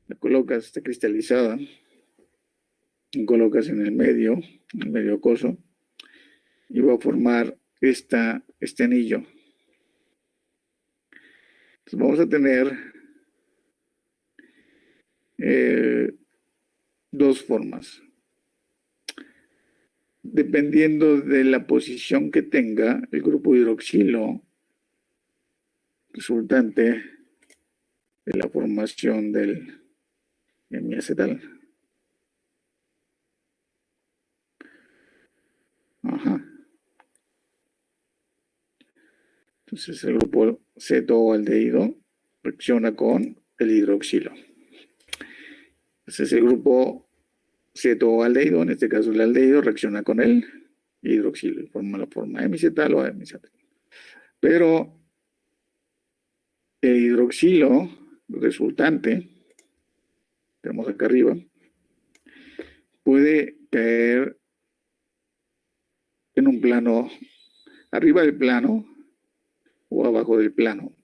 la colocas, está cristalizada, y colocas en el medio aquoso, y va a formar este anillo. Entonces vamos a tener dos formas. Dependiendo de la posición que tenga el grupo hidroxilo resultante de la formación del hemiacetal. Ajá. Entonces el grupo cetoaldehído reacciona con el hidroxilo. Entonces el grupo cetoaldehído, en este caso el aldehído, reacciona con el hidroxilo y forma la forma hemicetal o hemiacetal. Pero el hidroxilo resultante, tenemos acá arriba, puede caer en un plano, arriba del plano o abajo del plano,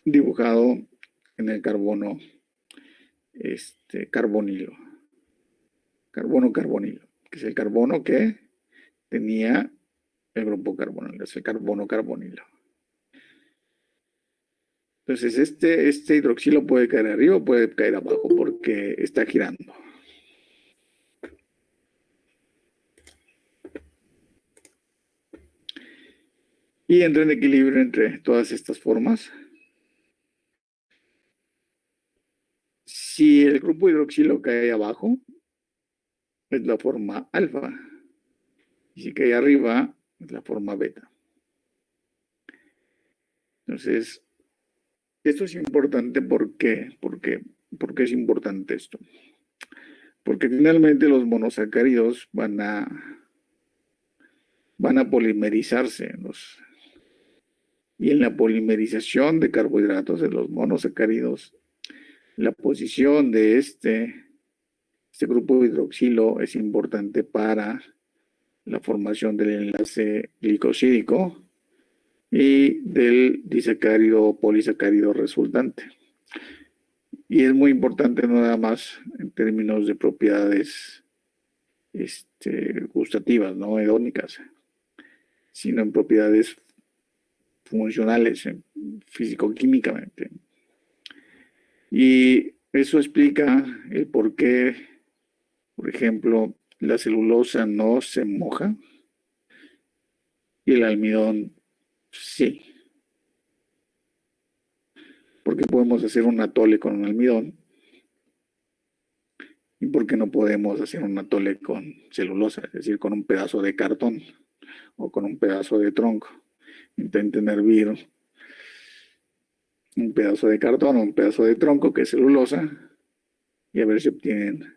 dibujado en el carbono carbonilo. Carbono-carbonilo, que es el carbono que tenía el grupo carbonilo, es el carbono-carbonilo. Entonces, este hidroxilo puede caer arriba o puede caer abajo porque está girando. Y entra en equilibrio entre todas estas formas. Si el grupo hidroxilo cae abajo, es la forma alfa. Y si cae arriba, es la forma beta. Entonces, esto es importante. ¿Por qué? ¿Por qué es importante esto? Porque finalmente los monosacáridos van a polimerizarse. Y en la polimerización de carbohidratos, de los monosacáridos, la posición de este grupo hidroxilo es importante para la formación del enlace glicosídico y del disacárido o polisacárido resultante. Y es muy importante no nada más en términos de propiedades gustativas, no hedónicas, sino en propiedades funcionales, físico-químicamente. Y eso explica el por qué, por ejemplo, la celulosa no se moja y el almidón sí. Porque podemos hacer un atole con un almidón ¿Y por qué no podemos hacer un atole con celulosa? Es decir, con un pedazo de cartón o con un pedazo de tronco. Intenten hervir un pedazo de cartón o un pedazo de tronco, que es celulosa, y a ver si obtienen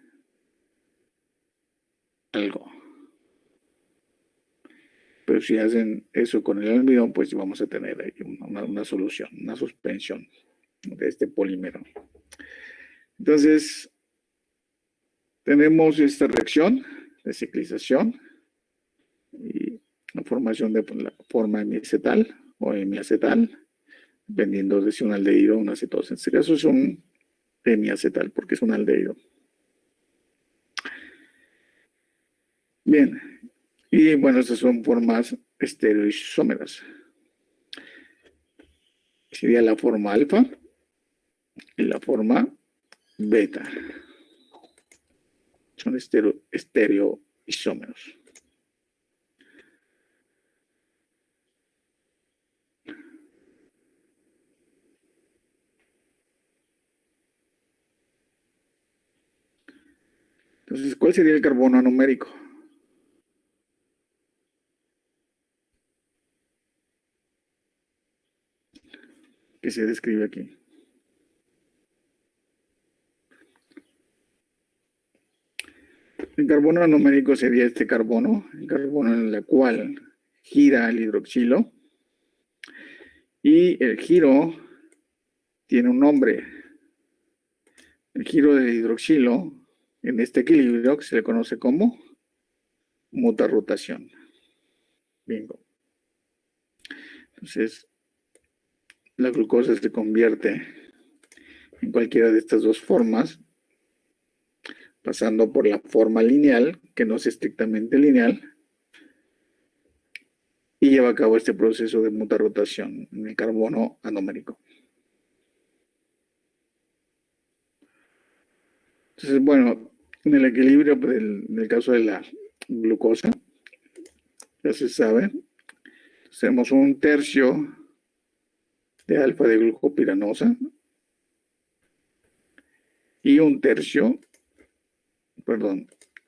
algo. Pero si hacen eso con el almidón, pues vamos a tener ahí una solución, una suspensión de este polímero. Entonces, tenemos esta reacción de ciclización y la formación de la forma hemiacetal o hemiacetal, dependiendo de si un aldehído o una cetosa. En este caso es un hemiacetal porque es un aldehído. Bien, y bueno, estas son formas estereoisómeras. Sería la forma alfa y la forma beta. Son estereoisómeros. Entonces, ¿cuál sería el carbono anomérico? Que se describe aquí. El carbono anomérico sería este carbono, el carbono en el cual gira el hidroxilo, y el giro tiene un nombre. El giro del hidroxilo en este equilibrio que se le conoce como mutarrotación. Bingo. Entonces, la glucosa se convierte en cualquiera de estas dos formas, pasando por la forma lineal, que no es estrictamente lineal, y lleva a cabo este proceso de mutarrotación en el carbono anomérico. Entonces, bueno, en el equilibrio en el caso de la glucosa, ya se sabe, tenemos un tercio de alfa de glucopiranosa y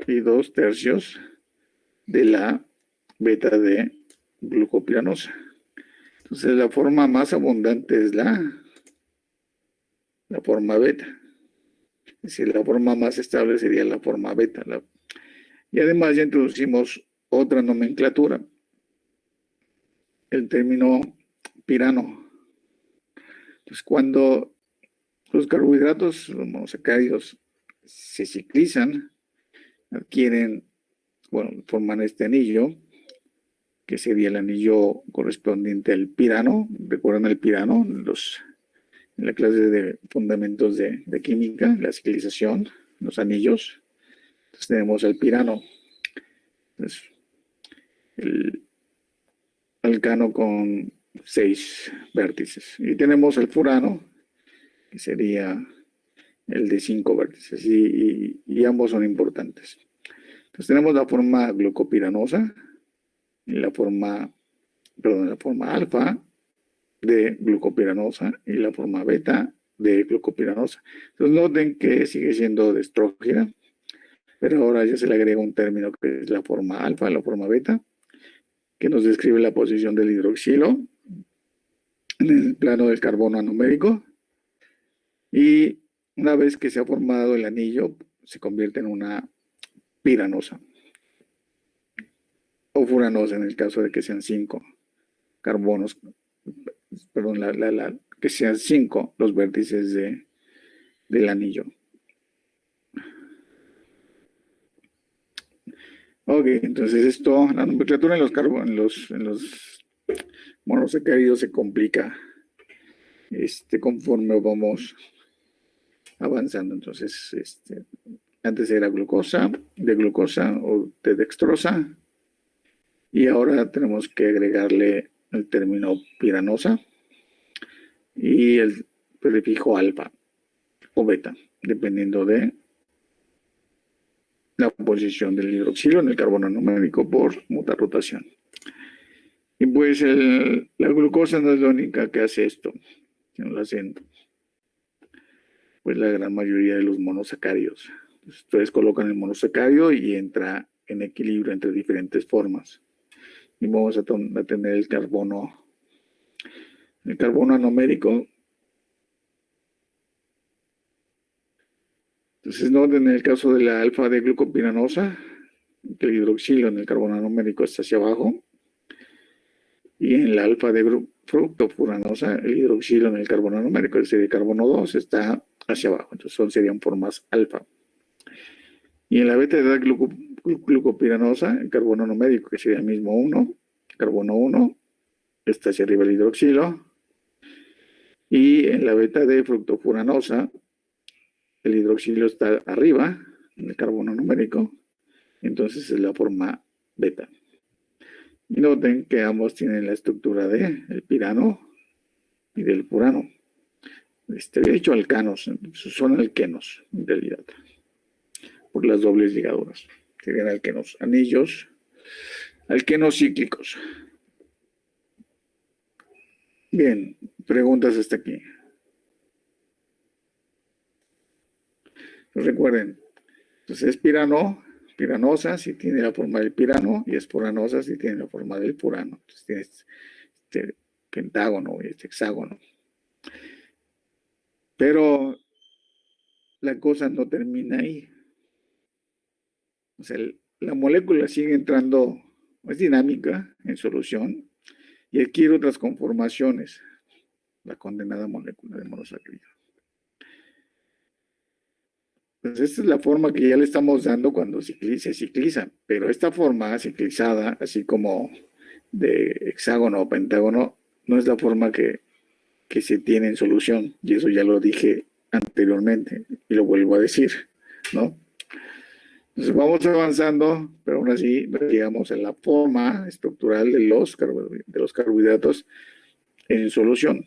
y 2/3 de la beta de glucopiranosa. Entonces la forma más abundante es la forma beta. Es decir, la forma más estable sería la forma beta. Y además ya introducimos otra nomenclatura, el término pirano. Entonces, cuando los carbohidratos, los monosacáridos, se ciclizan, forman este anillo, que sería el anillo correspondiente al pirano. ¿Recuerdan el pirano? En la clase de fundamentos de química, la ciclización, los anillos. Entonces tenemos el pirano. Entonces, el alcano con 6 vértices. Y tenemos el furano, que sería el de 5 vértices. Y ambos son importantes. Entonces tenemos la forma glucopiranosa y la forma alfa de glucopiranosa y la forma beta de glucopiranosa. Entonces noten que sigue siendo destrógena, pero ahora ya se le agrega un término que es la forma alfa, la forma beta, que nos describe la posición del hidroxilo en el plano del carbono anomérico. Y una vez que se ha formado el anillo, se convierte en una piranosa o furanosa en el caso de que sean 5 carbonos, que sean 5 los vértices del anillo. Ok, entonces la nomenclatura en los monosacáridos se complica conforme vamos avanzando. Entonces, antes era glucosa o de dextrosa, y ahora tenemos que agregarle el término piranosa y el prefijo alfa o beta, dependiendo de la posición del hidroxilo en el carbono anomérico por mutarrotación. Y pues la glucosa no es la única que hace esto, sino lo hacen pues la gran mayoría de los monosacáridos. Ustedes colocan el monosacárido y entra en equilibrio entre diferentes formas. Y vamos a tener el carbono anomérico. Entonces, ¿no? En el caso de la alfa de glucopiranosa, que el hidroxilo en el carbono anomérico está hacia abajo. Y en la alfa de fructofuranosa, el hidroxilo en el carbono anomérico, es decir, el carbono 2 está hacia abajo. Entonces, serían formas alfa. Y en la beta de glucopiranosa, el carbono anomérico, que sería el mismo 1, carbono 1, está hacia arriba el hidroxilo. Y en la beta de fructofuranosa, el hidroxilo está arriba, en el carbono numérico, entonces es la forma beta. Y noten que ambos tienen la estructura del pirano y del purano. Había dicho alcanos, son alquenos en realidad, por las dobles ligaduras. Serían alquenos, anillos, alquenos cíclicos. Bien, preguntas hasta aquí. Recuerden, entonces es piranosa si tiene la forma del pirano, y es puranosa si tiene la forma del purano. Entonces tienes este pentágono y este hexágono. Pero la cosa no termina ahí. O sea, la molécula sigue entrando, es dinámica en solución y adquiere otras conformaciones, la condenada molécula de monosacárido. Entonces, esta es la forma que ya le estamos dando cuando se cicliza, pero esta forma ciclizada, así como de hexágono o pentágono, no es la forma que se tiene en solución, y eso ya lo dije anteriormente, y lo vuelvo a decir, ¿no? Entonces vamos avanzando, pero aún así llegamos a la forma estructural de los carbohidratos en solución.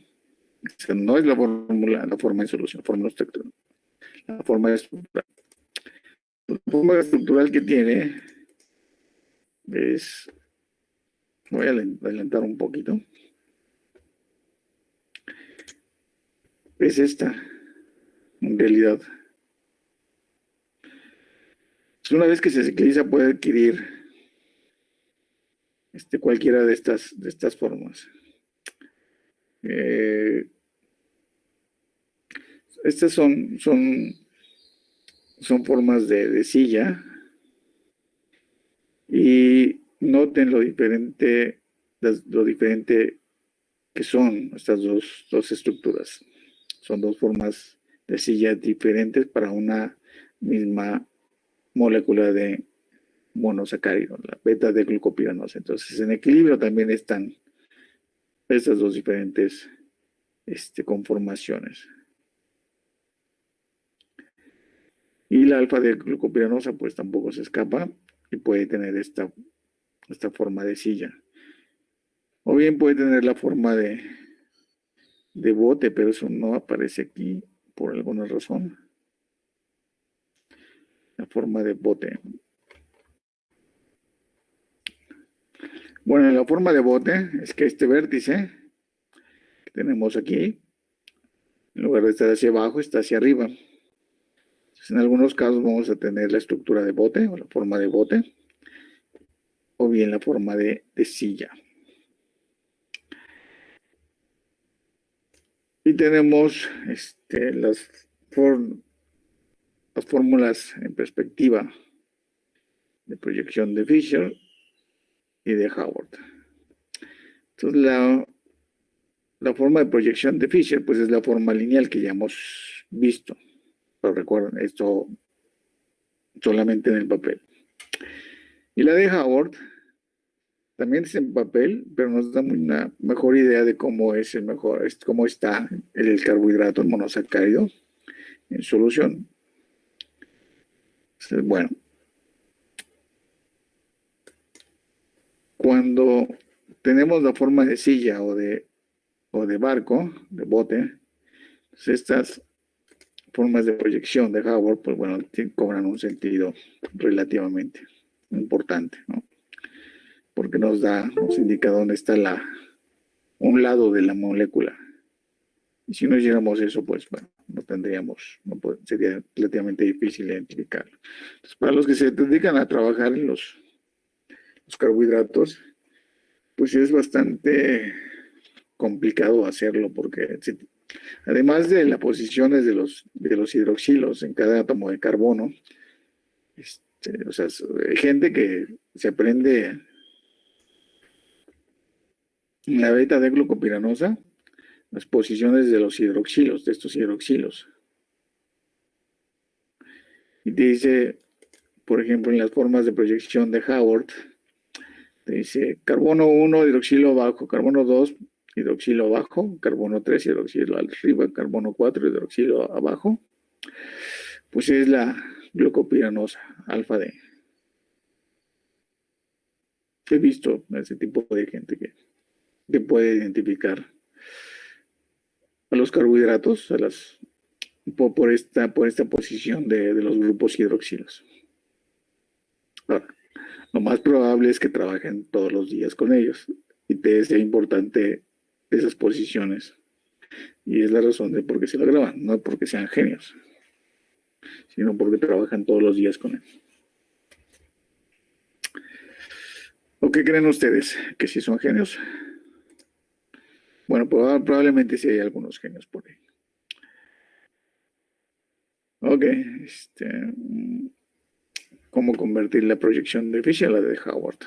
O sea, no es la forma en solución, forma estructural. La forma estructural. La forma estructural que tiene es, voy a adelantar un poquito, es esta, en realidad. Una vez que se cicliza puede adquirir cualquiera de estas formas. Estas son formas de silla, y noten lo diferente que son estas dos estructuras. Son dos formas de silla diferentes para una misma molécula de monosacárido, la beta de glucopiranosa. Entonces, en equilibrio también están estas dos diferentes conformaciones. Y la alfa de glucopiranosa pues tampoco se escapa y puede tener esta forma de silla. O bien puede tener la forma de bote, pero eso no aparece aquí por alguna razón. La forma de bote. Bueno, la forma de bote es que este vértice que tenemos aquí, en lugar de estar hacia abajo, está hacia arriba. Entonces, en algunos casos vamos a tener la estructura de bote o la forma de bote, o bien la forma de silla. Y tenemos las fórmulas en perspectiva de proyección de Fisher y de Howard. Entonces, la forma de proyección de Fisher pues es la forma lineal que ya hemos visto. Pero recuerden, esto solamente en el papel. Y la de Howard también es en papel, pero nos da una mejor idea de cómo está el carbohidrato monosacárido en solución. Entonces, bueno, cuando tenemos la forma de silla o de barco, de bote, pues estas formas de proyección de Howard, pues bueno, cobran un sentido relativamente importante, ¿no? Porque nos indica dónde está un lado de la molécula. Y si no hiciéramos eso, pues bueno, no tendríamos, sería relativamente difícil identificarlo. Entonces, para los que se dedican a trabajar en los carbohidratos, pues es bastante complicado hacerlo porque además de las posiciones de los hidroxilos en cada átomo de carbono, o sea, hay gente que se aprende en la beta de glucopiranosa las posiciones de los hidroxilos, de estos hidroxilos. Y te dice, por ejemplo, en las formas de proyección de Howard, te dice carbono 1, hidroxilo bajo, carbono 2, hidroxilo abajo, carbono 3, hidroxilo arriba, carbono 4, hidroxilo abajo. Pues es la glucopiranosa, alfa D. He visto a ese tipo de gente que puede identificar a los carbohidratos, por esta posición de los grupos hidroxilos. Ahora, lo más probable es que trabajen todos los días con ellos y te sea importante esas posiciones. Y es la razón de por qué se lo graban, no porque sean genios, sino porque trabajan todos los días con él. ¿O qué creen ustedes? ¿Que sí son genios? Bueno, probablemente sí hay algunos genios por ahí. Ok, ¿cómo convertir la proyección de Fisher a la de Howard?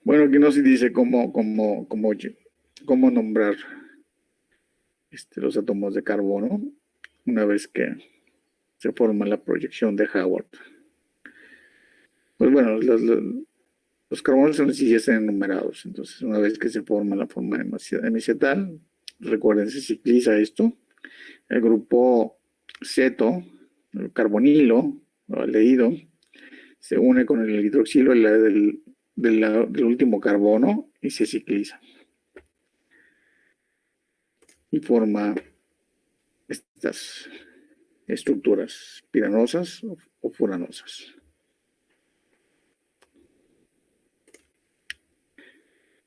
Bueno, aquí no se dice cómo nombrar los átomos de carbono una vez que se forma la proyección de Howard. Pues bueno, los carbonos en sí ya están enumerados. Entonces, una vez que se forma la forma hemicetal, recuerden, se cicliza esto. El grupo ceto, el carbonilo, o aldehído, se une con el hidroxilo del último carbono y se cicliza. Y forma estas estructuras piranosas o furanosas.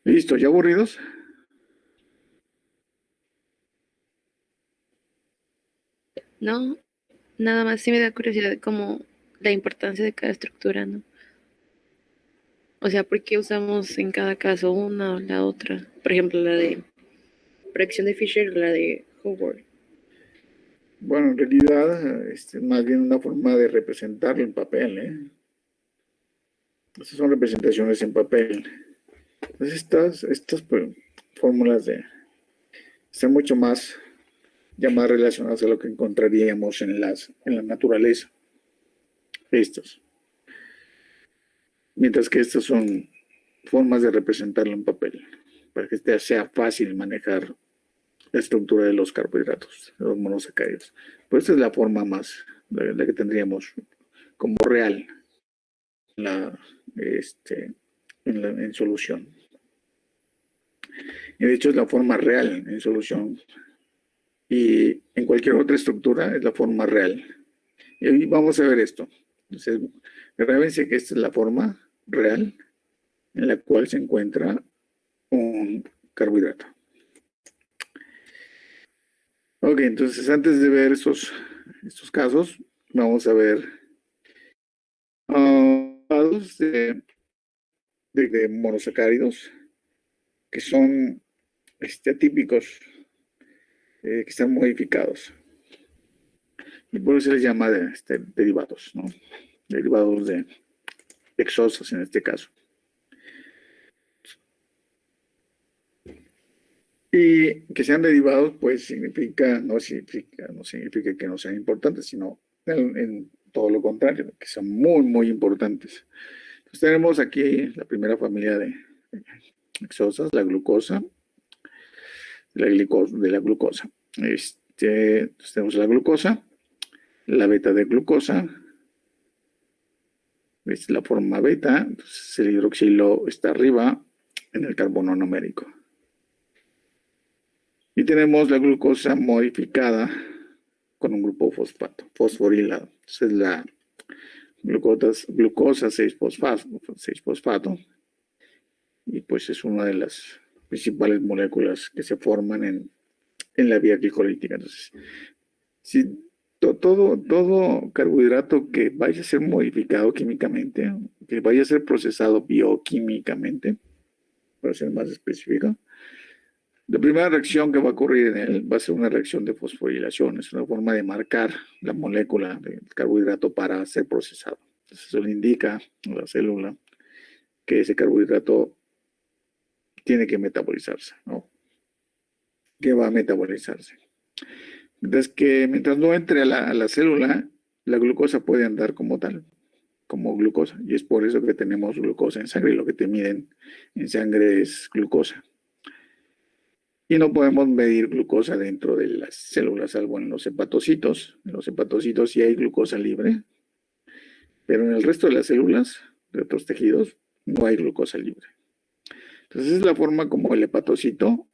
Listo, ¿ya aburridos? No, nada más sí me da curiosidad como la importancia de cada estructura, ¿no? O sea, ¿por qué usamos en cada caso una o la otra? Por ejemplo, la de proyección de Fisher o la de Howard. Bueno, en realidad es más bien una forma de representarlo en papel, ¿eh? Estas son representaciones en papel. Entonces estas fórmulas están mucho más ya más relacionadas a lo que encontraríamos en la naturaleza. Estos. Mientras que estas son formas de representarlo en papel, para que sea fácil manejar la estructura de los carbohidratos, de los monosacáridos. Pues esta es la forma más, la que tendríamos como real en solución. Y de hecho es la forma real en solución. Y en cualquier otra estructura es la forma real. Y hoy vamos a ver esto. Entonces, grábense que esta es la forma real en la cual se encuentra un carbohidrato. Ok, entonces antes de ver estos casos, vamos a ver casos de monosacáridos que son atípicos, que están modificados. Y por eso se les llama derivados, ¿no? Derivados de hexosas en este caso. Y que sean derivados, pues no significa que no sean importantes, sino en todo lo contrario, que son muy, muy importantes. Entonces tenemos aquí la primera familia de hexosas, la glucosa, de la glucosa. Entonces tenemos la glucosa, la beta de glucosa, es la forma beta, entonces el hidroxilo está arriba en el carbono numérico. Y tenemos la glucosa modificada con un grupo fosfato, fosforilado. Esa es la glucosa 6-fosfato, y pues es una de las principales moléculas que se forman en la vía glicolítica. Entonces, si todo carbohidrato que vaya a ser modificado químicamente, que vaya a ser procesado bioquímicamente, para ser más específico, la primera reacción que va a ocurrir en él va a ser una reacción de fosforilación. Es una forma de marcar la molécula del carbohidrato para ser procesado. Entonces, eso le indica a la célula que ese carbohidrato tiene que metabolizarse, ¿no? Que va a metabolizarse. Entonces, que mientras no entre a la célula, la glucosa puede andar como tal, como glucosa. Y es por eso que tenemos glucosa en sangre. Lo que te miden en sangre es glucosa. Y no podemos medir glucosa dentro de las células, salvo en los hepatocitos. En los hepatocitos sí hay glucosa libre, pero en el resto de las células, de otros tejidos, no hay glucosa libre. Entonces es la forma como el hepatocito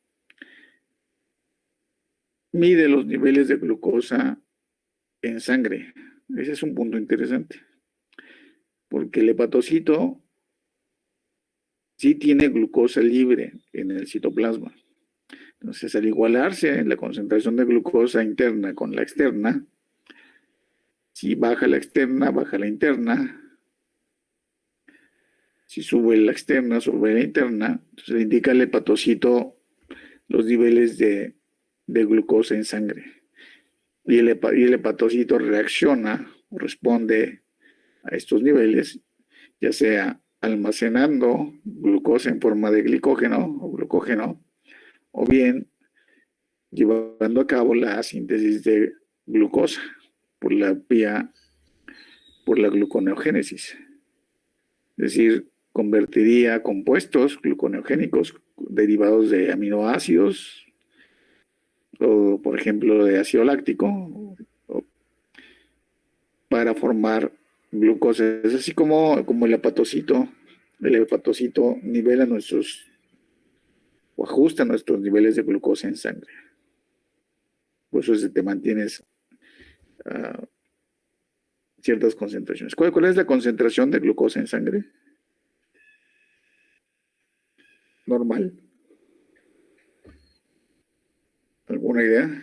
mide los niveles de glucosa en sangre. Ese es un punto interesante, porque el hepatocito sí tiene glucosa libre en el citoplasma. Entonces, al igualarse la concentración de glucosa interna con la externa, si baja la externa, baja la interna. Si sube la externa, sube la interna. Entonces, le indica al hepatocito los niveles de glucosa en sangre. Y el hepatocito reacciona o responde a estos niveles, ya sea almacenando glucosa en forma de glicógeno o glucógeno, o bien llevando a cabo la síntesis de glucosa por la gluconeogénesis. Es decir, convertiría compuestos gluconeogénicos derivados de aminoácidos o, por ejemplo, de ácido láctico para formar glucosa. Es así como el hepatocito nivela o ajusta nuestros niveles de glucosa en sangre. Por eso te mantienes ciertas concentraciones. ¿Cuál es la concentración de glucosa en sangre? Normal. ¿Alguna idea?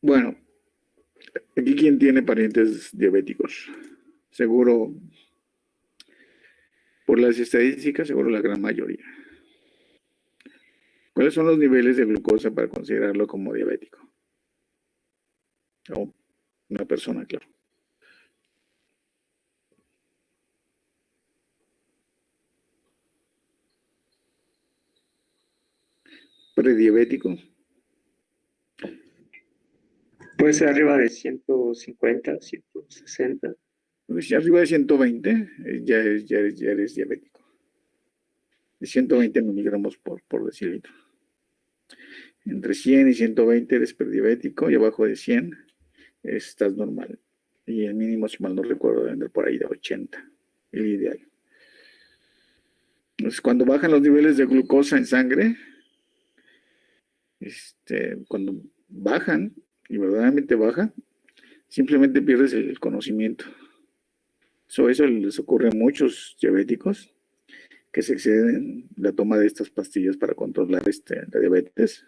Bueno, aquí ¿quién tiene parientes diabéticos? Seguro, por las estadísticas, seguro la gran mayoría. ¿Cuáles son los niveles de glucosa para considerarlo como diabético? O una persona, claro. Prediabético. Puede ser arriba de 150, 160. Pues si arriba de 120, ya eres diabético. De 120 miligramos por decilitro. Entre 100 y 120 eres prediabético y abajo de 100 estás normal. Y el mínimo, si mal no recuerdo, debe andar por ahí de 80, el ideal. Entonces, cuando bajan los niveles de glucosa en sangre, cuando bajan, y verdaderamente bajan, simplemente pierdes el conocimiento. Eso les ocurre a muchos diabéticos que se exceden en la toma de estas pastillas para controlar la diabetes.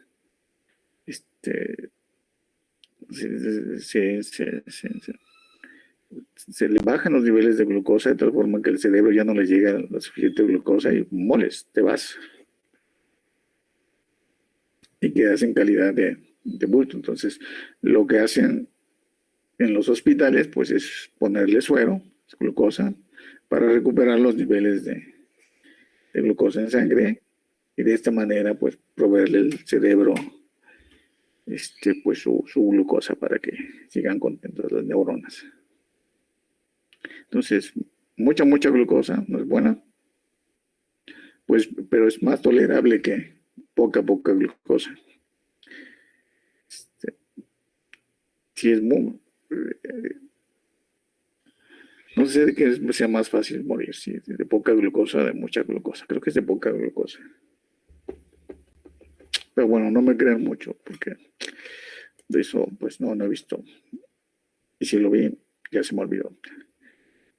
Se le bajan los niveles de glucosa de tal forma que el cerebro ya no le llega la suficiente glucosa y moles, te vas. Y quedas en calidad de bulto. Entonces, lo que hacen en los hospitales, pues es ponerle suero, glucosa, para recuperar los niveles de glucosa en sangre y de esta manera, pues, proveerle al cerebro pues su glucosa para que sigan contentas las neuronas. Entonces, mucha glucosa no es buena, pues, pero es más tolerable que poca glucosa. Si es muy No sé de qué sea más fácil morir, si de poca glucosa o de mucha glucosa. Creo que es de poca glucosa. Pero bueno, no me crean mucho, porque de eso, pues no he visto. Y si lo vi, ya se me olvidó.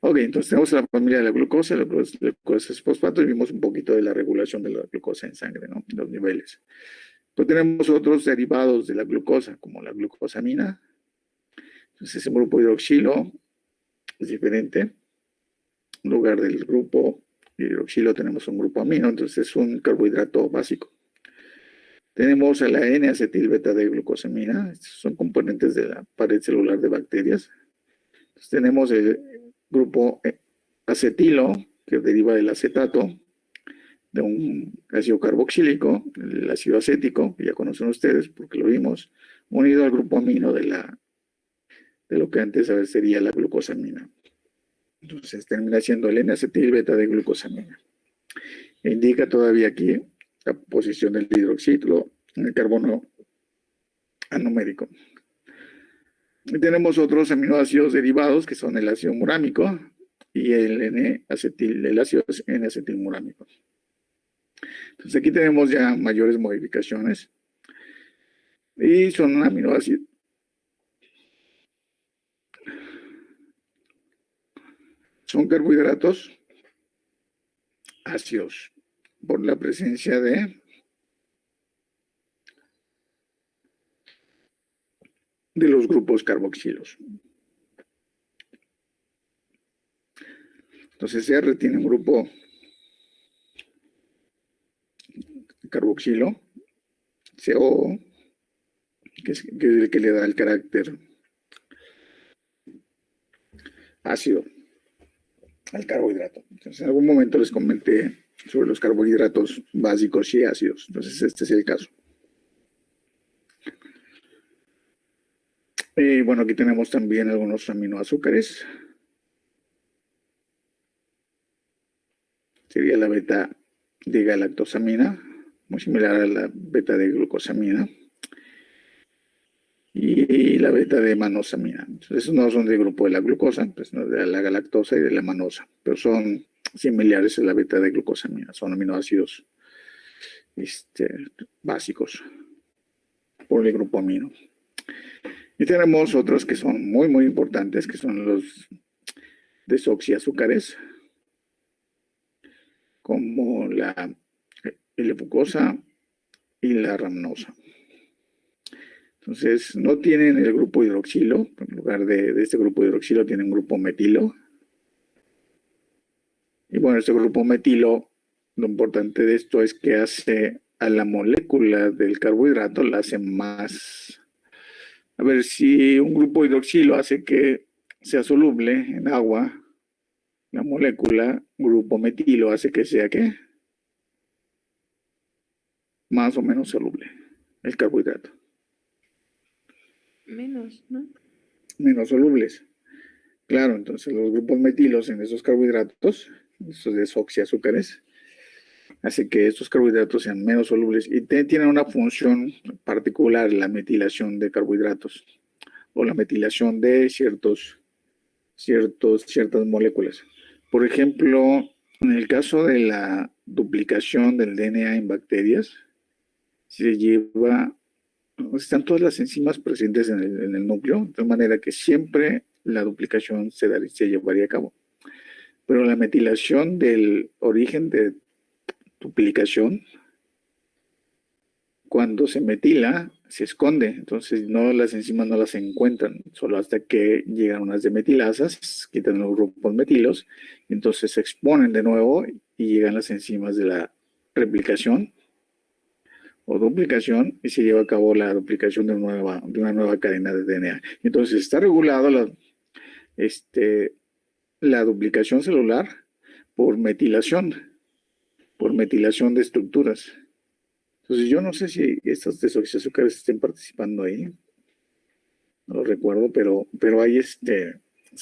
Ok, entonces tenemos la familia de la glucosa es fosfato, y vimos un poquito de la regulación de la glucosa en sangre, ¿no? Los niveles. Pues tenemos otros derivados de la glucosa, como la glucosamina. Entonces, ese grupo hidroxilo es diferente. En lugar del grupo hidroxilo tenemos un grupo amino, entonces es un carbohidrato básico. Tenemos a la N-acetilbeta-D-glucosamina, estos son componentes de la pared celular de bacterias. Entonces, tenemos el grupo acetilo, que deriva del acetato, de un ácido carboxílico, el ácido acético, que ya conocen ustedes porque lo vimos, unido al grupo amino de lo que antes sería la glucosamina. Entonces termina siendo el N-acetilbeta-D-glucosamina. Indica todavía aquí la posición del hidroxilo en el carbono anomérico. Y tenemos otros aminoácidos derivados que son el ácido murámico y el ácido N-acetilmurámico. Entonces aquí tenemos ya mayores modificaciones y son aminoácidos. Son carbohidratos ácidos por la presencia de los grupos carboxilos. Entonces R tiene un grupo carboxilo, CO, que es el que le da el carácter ácido al carbohidrato. Entonces, en algún momento les comenté sobre los carbohidratos básicos y ácidos. Entonces, este es el caso. Bueno, aquí tenemos también algunos aminoazúcares. Sería la beta de galactosamina, muy similar a la beta de glucosamina. Y la beta de manosamina. Entonces, esos no son del grupo de la glucosa, pues no de la galactosa y de la manosa, pero son similares a la beta de glucosamina. Son aminoácidos básicos por el grupo amino. Y tenemos otros que son muy, muy importantes, que son los desoxiazúcares, como la L-fucosa y la ramnosa. Entonces, no tienen el grupo hidroxilo, en lugar de este grupo hidroxilo tienen un grupo metilo. Y bueno, este grupo metilo, lo importante de esto es que hace a la molécula del carbohidrato, la hace más. A ver, si un grupo hidroxilo hace que sea soluble en agua, la molécula, grupo metilo, hace que sea, ¿qué? Más o menos soluble, el carbohidrato. Menos, ¿no? Menos solubles. Claro, entonces los grupos metilos en esos carbohidratos, esos desoxiazúcares, hace que estos carbohidratos sean menos solubles y tienen una función particular, la metilación de carbohidratos o la metilación de ciertas moléculas. Por ejemplo, en el caso de la duplicación del DNA en bacterias, están todas las enzimas presentes en el núcleo, de tal manera que siempre la duplicación se llevaría a cabo. Pero la metilación del origen de duplicación, cuando se metila, se esconde. Entonces, las enzimas no las encuentran, solo hasta que llegan unas demetilasas, quitan los grupos metilos, y entonces se exponen de nuevo y llegan las enzimas de la replicación o duplicación y se lleva a cabo la duplicación de una nueva cadena de DNA. Entonces, está regulado la duplicación celular por metilación de estructuras. Entonces yo no sé si estos desoxiazúcares estén participando ahí, no lo recuerdo, pero hay es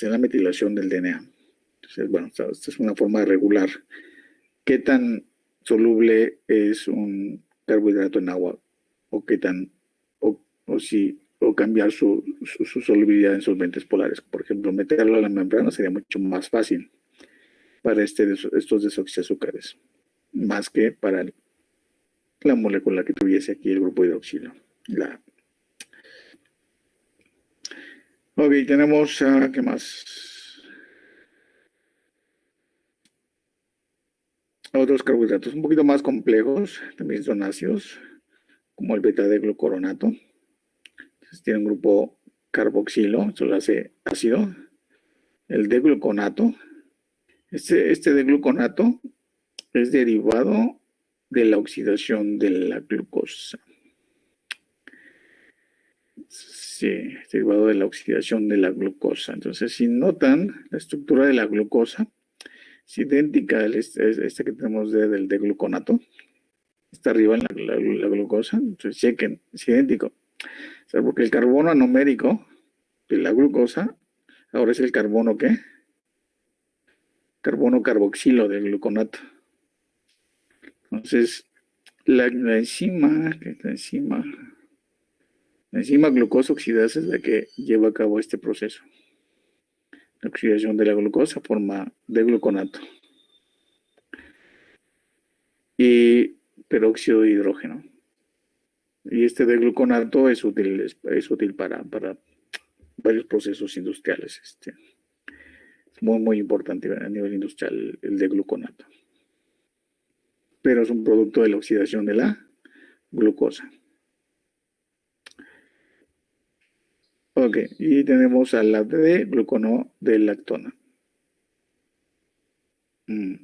la metilación del DNA. Entonces, bueno, esta es una forma de regular qué tan soluble es un carbohidrato en agua o qué tan, o si o cambiar su solubilidad en solventes polares. Por ejemplo, meterlo a la membrana sería mucho más fácil para estos desoxiazúcares, más que para la molécula que tuviese aquí el grupo hidroxilo. Ok, tenemos, ¿qué más? Otros carbohidratos un poquito más complejos, también son ácidos, como el beta-D-glucoronato. Entonces tiene un grupo carboxilo, eso lo hace ácido. El D-gluconato. Este D-gluconato es derivado de la oxidación de la glucosa. Sí, es derivado de la oxidación de la glucosa. Entonces, si notan, la estructura de la glucosa es idéntica a esta que tenemos del D-gluconato. Está arriba en la glucosa. Entonces, chequen, es idéntico. O sea, porque el carbono anomérico de la glucosa ahora es el carbono, ¿qué? Carbono carboxilo del gluconato. Entonces, la enzima glucosa oxidasa es la que lleva a cabo este proceso. La oxidación de la glucosa forma de gluconato y peróxido de hidrógeno. Y este de gluconato es útil para varios procesos industriales. Es muy importante a nivel industrial el de gluconato. Pero es un producto de la oxidación de la glucosa. Ok, y tenemos al lado de glucono de lactona. Bueno,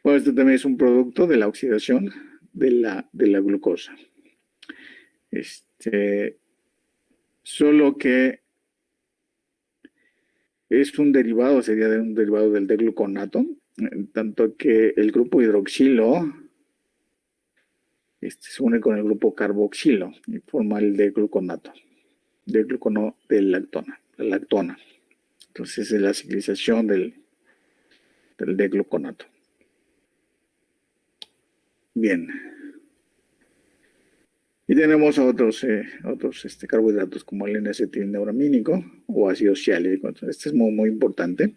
este también es un producto de la oxidación de la glucosa. Solo que es un derivado, sería un derivado del D-gluconato, en tanto que el grupo hidroxilo se une con el grupo carboxilo y forma el D-gluconato, D-glucono de lactona, la lactona. Entonces es la ciclización del D-gluconato. Bien. Y tenemos otros carbohidratos como el N-acetilneuramínico o ácido siálico. Este es muy importante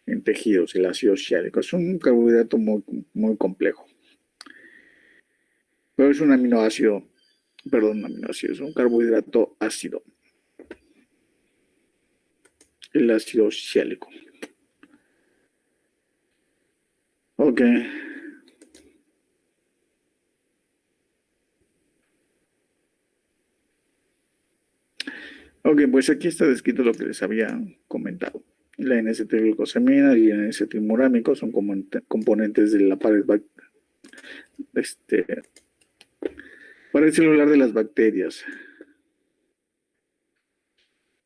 en tejidos, el ácido siálico. Es un carbohidrato muy complejo. Pero es un aminoácido, es un carbohidrato ácido. El ácido siálico. Ok. Ok, pues aquí está descrito lo que les había comentado. La N-acetilglucosamina y el N-acetilmurámico son componentes de la pared celular de las bacterias.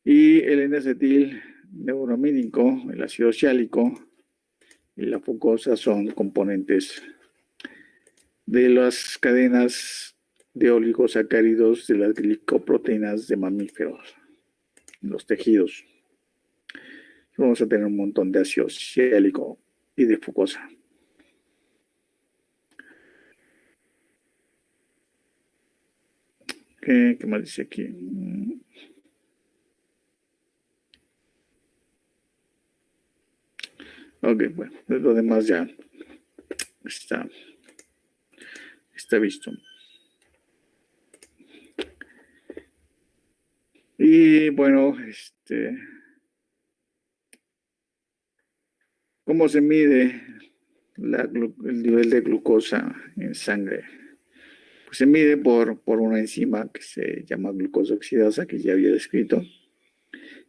Y el N-acetilneuramínico, el ácido siálico y la fucosa son componentes de las cadenas de oligosacáridos de las glicoproteínas de mamíferos, los tejidos. Vamos a tener un montón de ácido siálico y de fucosa. ¿Qué más dice aquí? Ok, bueno, lo demás ya está visto. Y bueno, ¿cómo se mide el nivel de glucosa en sangre? Pues se mide por una enzima que se llama glucosa oxidasa, que ya había descrito.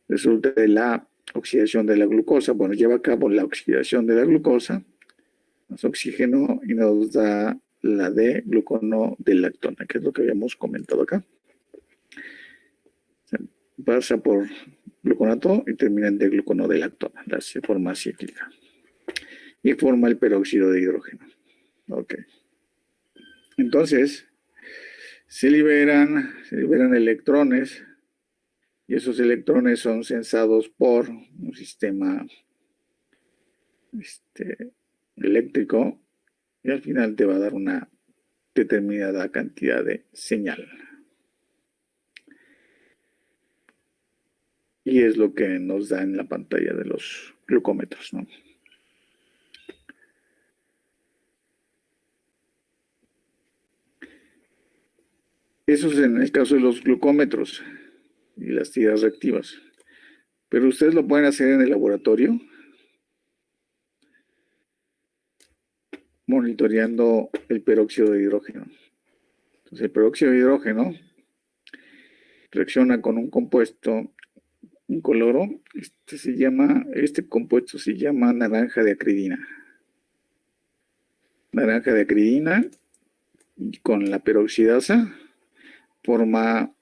Resulta de la oxidación de la glucosa. Bueno, lleva a cabo la oxidación de la glucosa, más oxígeno y nos da la D-glucono de lactona, que es lo que habíamos comentado acá. Pasa por gluconato y termina en D-glucono de lactona, la forma cíclica. Y forma el peróxido de hidrógeno. Ok. Entonces, se liberan electrones y esos electrones son censados por un sistema eléctrico y al final te va a dar una determinada cantidad de señal. Y es lo que nos da en la pantalla de los glucómetros, ¿no? Eso es en el caso de los glucómetros y las tiras reactivas. Pero ustedes lo pueden hacer en el laboratorio, monitoreando el peróxido de hidrógeno. Entonces, el peróxido de hidrógeno reacciona con un compuesto incoloro. Este compuesto se llama naranja de acridina. Naranja de acridina con la peroxidasa forma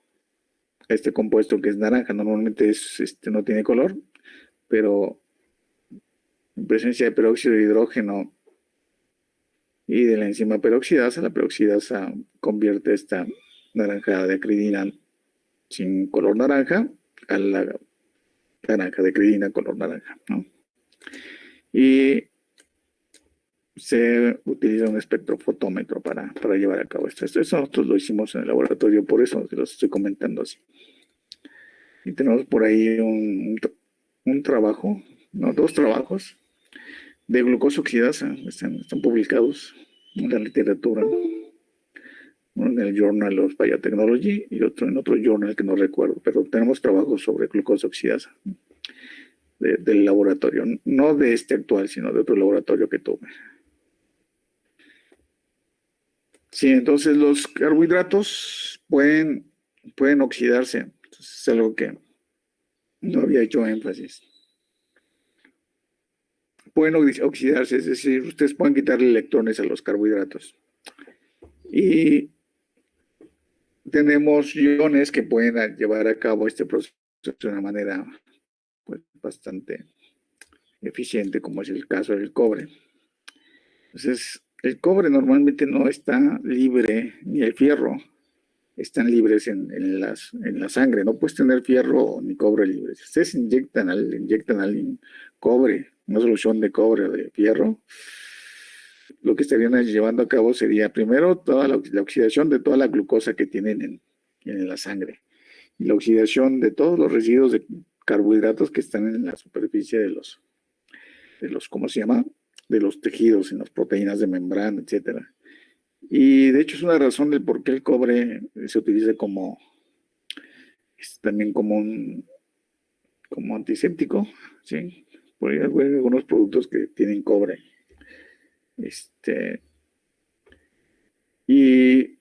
este compuesto que es naranja. Normalmente no tiene color, pero en presencia de peróxido de hidrógeno y de la enzima peroxidasa, la peroxidasa convierte esta naranja de acridina sin color naranja a la naranja de acridina color naranja, ¿no? Y se utiliza un espectrofotómetro para llevar a cabo esto. Eso nosotros lo hicimos en el laboratorio, por eso se los estoy comentando así. Y tenemos por ahí un trabajo, no, 2 trabajos de glucosa oxidasa, están publicados en la literatura, uno en el Journal of Biotechnology y otro en otro journal que no recuerdo, pero tenemos trabajos sobre glucosa oxidasa del laboratorio, no de este actual, sino de otro laboratorio que tuve. Sí, entonces los carbohidratos pueden oxidarse. Entonces es algo que no había hecho énfasis. Pueden oxidarse, es decir, ustedes pueden quitarle electrones a los carbohidratos. Y tenemos iones que pueden llevar a cabo este proceso de una manera pues, bastante eficiente, como es el caso del cobre. Entonces, el cobre normalmente no está libre, ni el fierro están libres en la sangre. No puedes tener fierro ni cobre libres. Si ustedes inyectan al cobre, una solución de cobre o de fierro, lo que estarían llevando a cabo sería primero toda la oxidación de toda la glucosa que tienen en la sangre y la oxidación de todos los residuos de carbohidratos que están en la superficie de los ¿cómo se llama? De los tejidos, en las proteínas de membrana, etcétera. Y de hecho es una razón del por qué el cobre se utiliza también como antiséptico, ¿sí? Por ahí hay algunos productos que tienen cobre. Y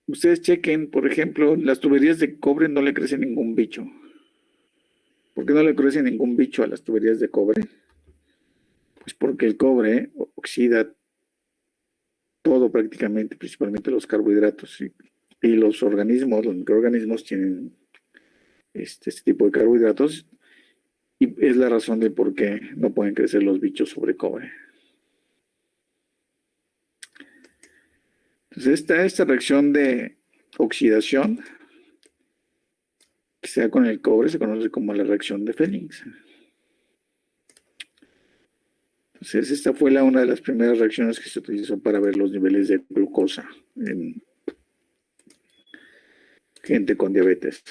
ustedes chequen, por ejemplo, las tuberías de cobre no le crece ningún bicho. ¿Por qué no le crece ningún bicho a las tuberías de cobre? Pues porque el cobre oxida todo prácticamente, principalmente los carbohidratos. Y los organismos, los microorganismos tienen este tipo de carbohidratos y es la razón de por qué no pueden crecer los bichos sobre cobre. Entonces esta reacción de oxidación que se da con el cobre se conoce como la reacción de Fellings. Entonces esta fue una de las primeras reacciones que se utilizó para ver los niveles de glucosa en gente con diabetes.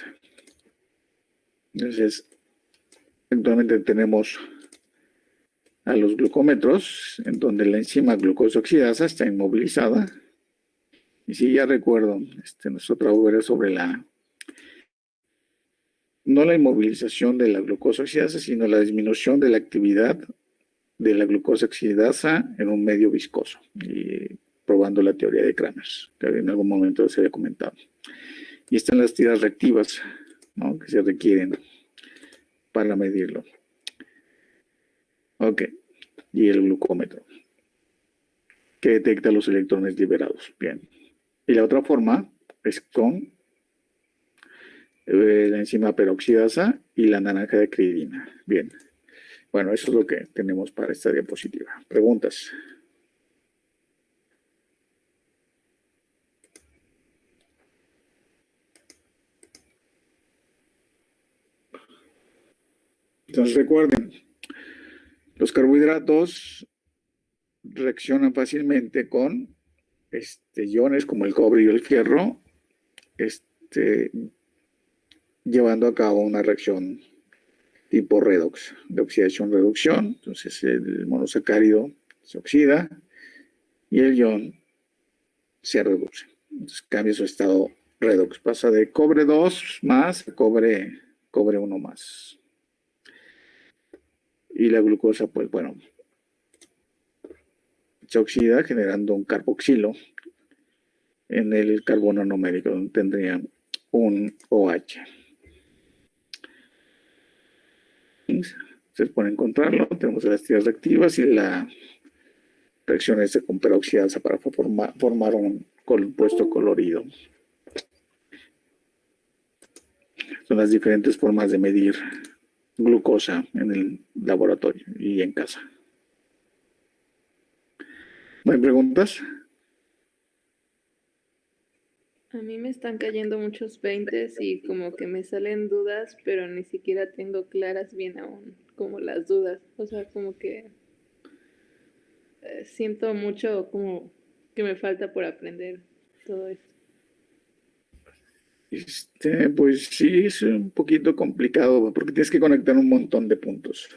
Entonces, actualmente tenemos a los glucómetros, en donde la enzima glucosa oxidasa está inmovilizada. Y si ya recuerdo, nuestro trabajo era sobre no la inmovilización de la glucosa oxidasa, sino la disminución de la actividad de la glucosa oxidasa en un medio viscoso, y probando la teoría de Kramers, que en algún momento se había comentado. Y están las tiras reactivas, ¿no?, que se requieren para medirlo. Ok, y el glucómetro, que detecta los electrones liberados. Bien. Y la otra forma es con la enzima peroxidasa y la naranja de acridina. Bien. Bueno, eso es lo que tenemos para esta diapositiva. ¿Preguntas? Entonces recuerden, los carbohidratos reaccionan fácilmente con iones como el cobre y el fierro, llevando a cabo una reacción tipo redox, de oxidación-reducción. Entonces el monosacárido se oxida y el ion se reduce. Entonces cambia su estado redox, pasa de cobre 2 más a cobre 1 más. Y la glucosa, pues bueno, se oxida generando un carboxilo en el carbono numérico, donde tendría un OH. Se puede encontrarlo, tenemos las tiras reactivas y la reacción esta con peroxidasa para formar un compuesto colorido. Son las diferentes formas de medir glucosa en el laboratorio y en casa. ¿No hay preguntas? A mí me están cayendo muchos 20 y como que me salen dudas, pero ni siquiera tengo claras bien aún como las dudas. O sea, como que siento mucho como que me falta por aprender todo esto. Pues sí, es un poquito complicado porque tienes que conectar un montón de puntos.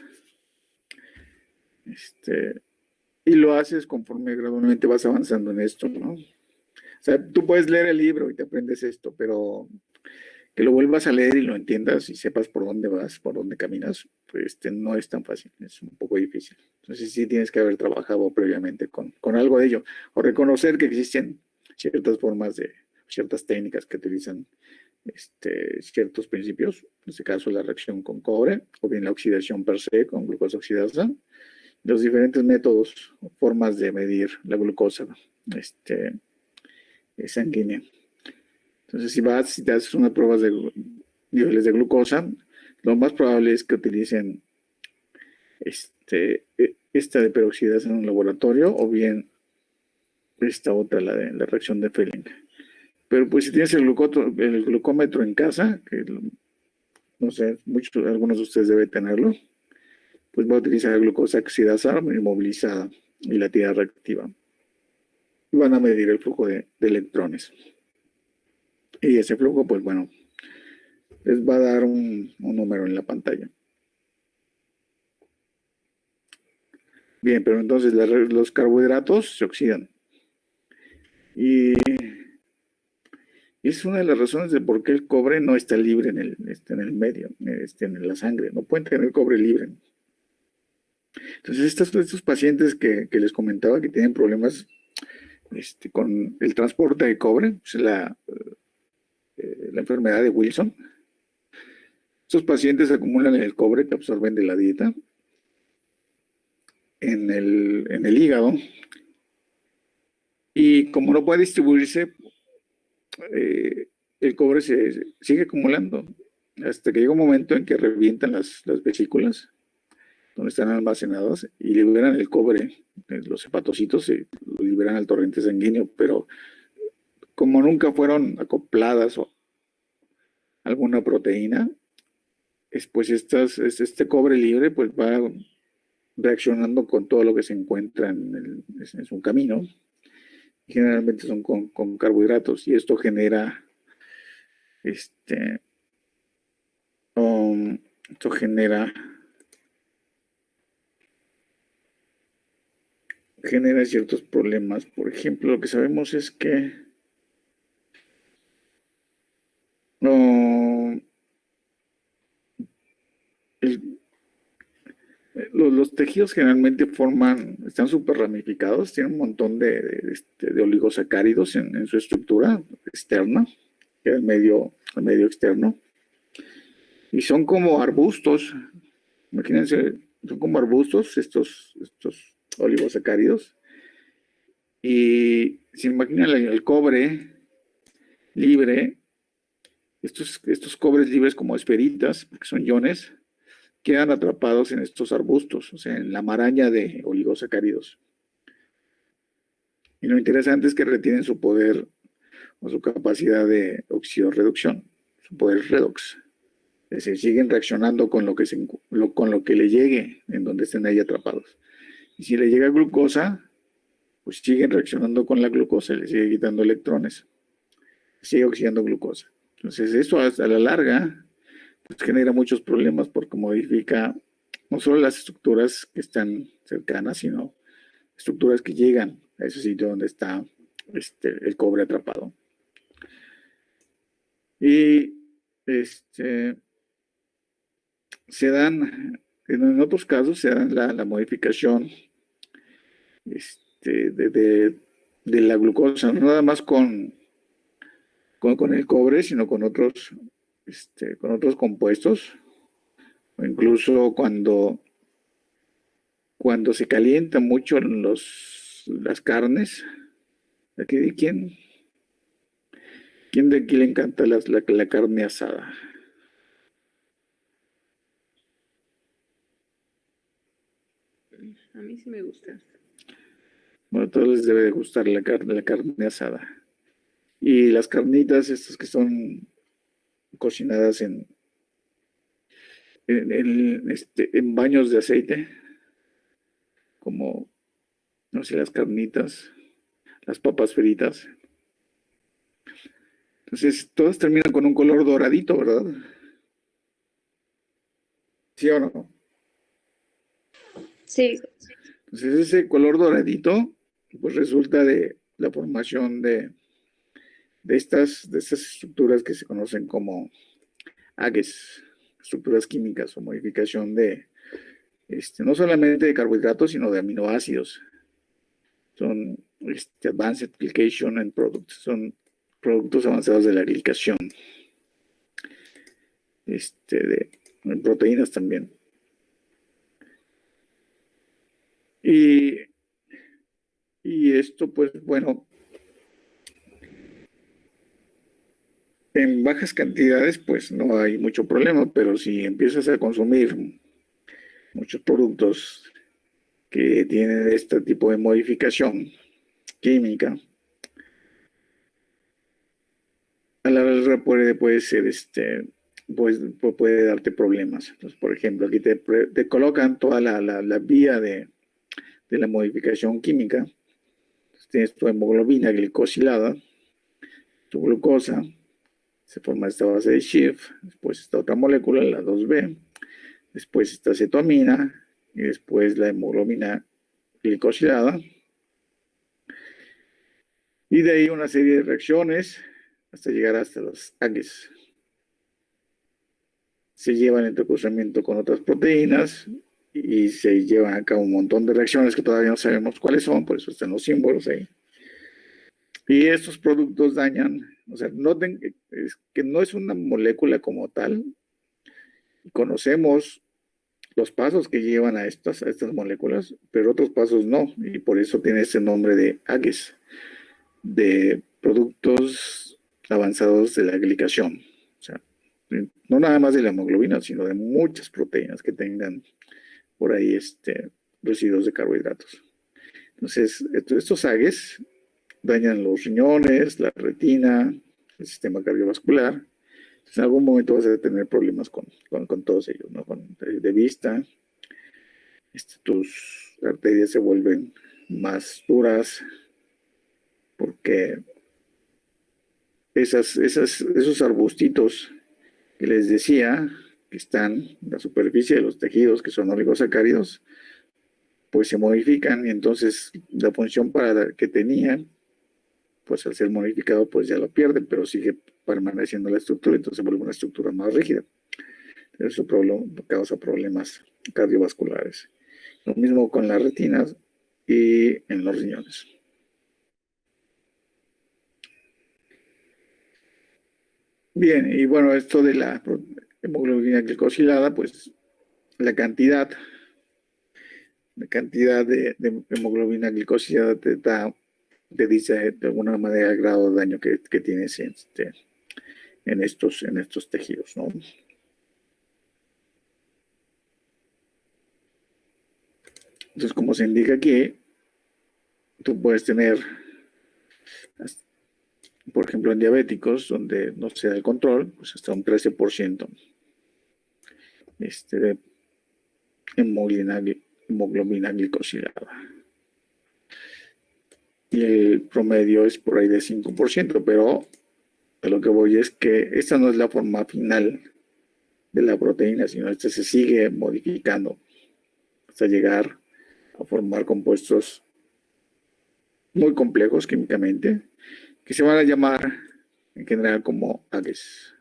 Y lo haces conforme gradualmente vas avanzando en esto, ¿no? O sea, tú puedes leer el libro y te aprendes esto, pero que lo vuelvas a leer y lo entiendas y sepas por dónde vas, por dónde caminas, pues no es tan fácil, es un poco difícil. Entonces sí tienes que haber trabajado previamente con algo de ello, o reconocer que existen ciertas formas ciertas técnicas que utilizan ciertos principios, en este caso la reacción con cobre, o bien la oxidación per se con glucosa oxidasa, los diferentes métodos o formas de medir la glucosa sanguínea. Entonces, si te haces unas pruebas de niveles de glucosa, lo más probable es que utilicen esta de peroxidasa en un laboratorio o bien esta otra, la de la reacción de Fehling. Pero pues si tienes el glucómetro en casa, que no sé, algunos de ustedes deben tenerlo, pues va a utilizar la glucosa oxidasa inmovilizada y la tira reactiva. Y van a medir el flujo de electrones. Y ese flujo, pues bueno, les va a dar un número en la pantalla. Bien, pero entonces los carbohidratos se oxidan. Y es una de las razones de por qué el cobre no está libre en el medio, en la sangre. No pueden tener cobre libre. Entonces, estos pacientes que les comentaba que tienen problemas con el transporte de cobre, pues la enfermedad de Wilson, estos pacientes acumulan el cobre que absorben de la dieta en el hígado, y como no puede distribuirse, el cobre se sigue acumulando hasta que llega un momento en que revientan las vesículas donde están almacenados y liberan el cobre, los hepatocitos lo liberan al torrente sanguíneo, pero como nunca fueron acopladas a alguna proteína, pues este cobre libre pues va reaccionando con todo lo que se encuentra en su camino. Generalmente son con carbohidratos, y esto genera genera ciertos problemas. Por ejemplo, lo que sabemos es que los tejidos generalmente están súper ramificados, tienen un montón de oligosacáridos en su estructura externa, que es el medio externo, y son como arbustos. Imagínense, son como arbustos estos oligosacáridos, y se imaginan el cobre libre, estos cobres libres como esferitas, porque son iones, quedan atrapados en estos arbustos, o sea, en la maraña de oligosacáridos. Y lo interesante es que retienen su poder o su capacidad de oxidorreducción, su poder redox. Es decir, siguen reaccionando con lo que le llegue en donde estén ahí atrapados. Y si le llega glucosa, pues siguen reaccionando con la glucosa, le sigue quitando electrones, sigue oxidando glucosa. Entonces, eso a la larga pues genera muchos problemas porque modifica no solo las estructuras que están cercanas, sino estructuras que llegan a ese sitio donde está el cobre atrapado. Y se dan, en otros casos se dan la modificación de la glucosa, no nada más con el cobre, sino con otros compuestos, o incluso cuando se calientan mucho las carnes. Aquí, ¿quién de aquí le encanta la carne asada? A mí sí me gusta. Bueno, a todos les debe de gustar la carne asada. Y las carnitas, estas que son cocinadas en baños de aceite, como, no sé, las carnitas, las papas fritas. Entonces, todas terminan con un color doradito, ¿verdad? ¿Sí o no? Sí. Entonces, ese color doradito, pues resulta de la formación de estas estructuras que se conocen como AGEs, estructuras químicas o modificación de, no solamente de carbohidratos, sino de aminoácidos. Son Advanced Glycation and Products, son productos avanzados de la glicación, de proteínas también. Y esto, pues, bueno, en bajas cantidades, pues no hay mucho problema, pero si empiezas a consumir muchos productos que tienen este tipo de modificación química, a la larga puede ser pues, puede darte problemas. Entonces, por ejemplo, aquí te colocan toda la vía de la modificación química. Entonces, tienes tu hemoglobina glicosilada, tu glucosa, se forma esta base de Schiff, después esta otra molécula, la 2B, después esta cetonina y después la hemoglobina glicosilada. Y de ahí una serie de reacciones hasta llegar hasta los AGEs. Se llevan entre cruzamiento con otras proteínas y se llevan a cabo un montón de reacciones que todavía no sabemos cuáles son, por eso están los símbolos ahí. Y estos productos dañan, o sea, noten que no es una molécula como tal. Conocemos los pasos que llevan a estas moléculas, pero otros pasos no, y por eso tiene ese nombre de AGEs, de productos avanzados de la glicación. O sea, no nada más de la hemoglobina, sino de muchas proteínas que tengan por ahí residuos de carbohidratos. Entonces, estos AGEs dañan los riñones, la retina, el sistema cardiovascular. Entonces, en algún momento vas a tener problemas con todos ellos, ¿no? De vista, tus arterias se vuelven más duras porque esos arbustitos que les decía que están en la superficie de los tejidos, que son oligosacáridos, pues se modifican y entonces la función que tenían, pues al ser modificado, pues ya lo pierden, pero sigue permaneciendo la estructura, entonces se vuelve una estructura más rígida. Eso causa problemas cardiovasculares. Lo mismo con las retinas y en los riñones. Bien, y bueno, esto de la hemoglobina glicosilada, pues la cantidad de hemoglobina glicosilada te dice de alguna manera el grado de daño que tienes en estos tejidos, ¿no? Entonces, como se indica aquí, tú puedes tener, por ejemplo, en diabéticos, donde no se da el control, pues hasta un 13% de hemoglobina glicosilada. Y el promedio es por ahí de 5%, pero a lo que voy es que esta no es la forma final de la proteína, sino este se sigue modificando hasta llegar a formar compuestos muy complejos químicamente, que se van a llamar en general como AGEs.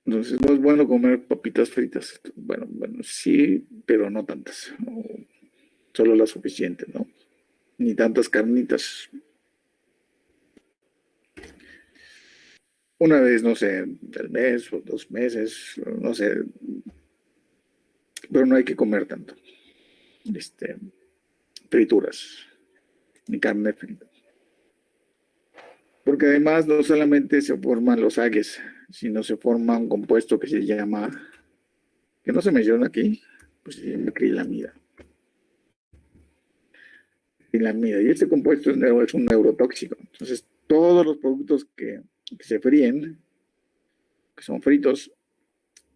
Entonces no es bueno comer papitas fritas. Bueno, sí, pero no tantas. No, solo las suficientes, ¿no? Ni tantas carnitas. Una vez, no sé, al mes o 2 meses, no sé, pero no hay que comer tanto. Frituras, ni carne frita. Porque además no solamente se forman los AGEs, sino se forma un compuesto que se llama, que no se menciona aquí, pues se llama acrilamida. Acrilamida. Y este compuesto es un neurotóxico. Entonces, todos los productos que se fríen, que son fritos,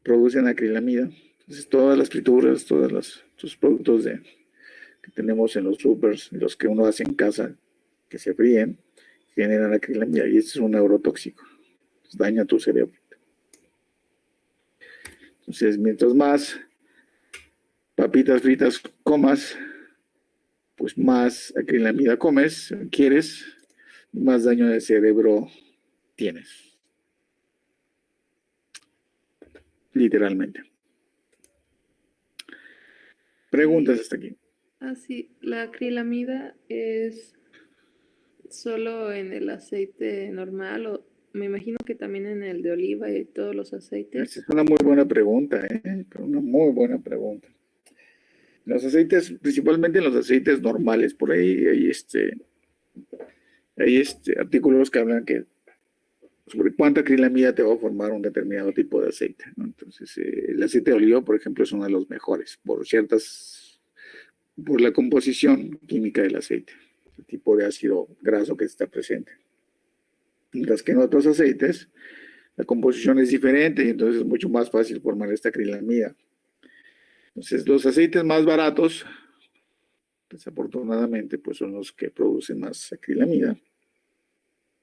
producen acrilamida. Entonces, todas las frituras, todos los productos que tenemos en los supers, los que uno hace en casa, que se fríen, generan acrilamida. Y este es un neurotóxico. Entonces, daña tu cerebro. Entonces, mientras más papitas fritas comas, pues más acrilamida comes, quieres, más daño de cerebro tienes. Literalmente. Preguntas hasta aquí. Ah, sí, la acrilamida es solo en el aceite normal o me imagino que también en el de oliva y todos los aceites. Esa es una muy buena pregunta, una muy buena pregunta. Los aceites, principalmente en los aceites normales, por ahí hay artículos que hablan sobre cuánta acrilamida te va a formar un determinado tipo de aceite, ¿no? Entonces, el aceite de oliva, por ejemplo, es uno de los mejores por la composición química del aceite, el tipo de ácido graso que está presente. Mientras que en otros aceites, la composición es diferente y entonces es mucho más fácil formar esta acrilamida. Entonces, los aceites más baratos, desafortunadamente, pues son los que producen más acrilamida.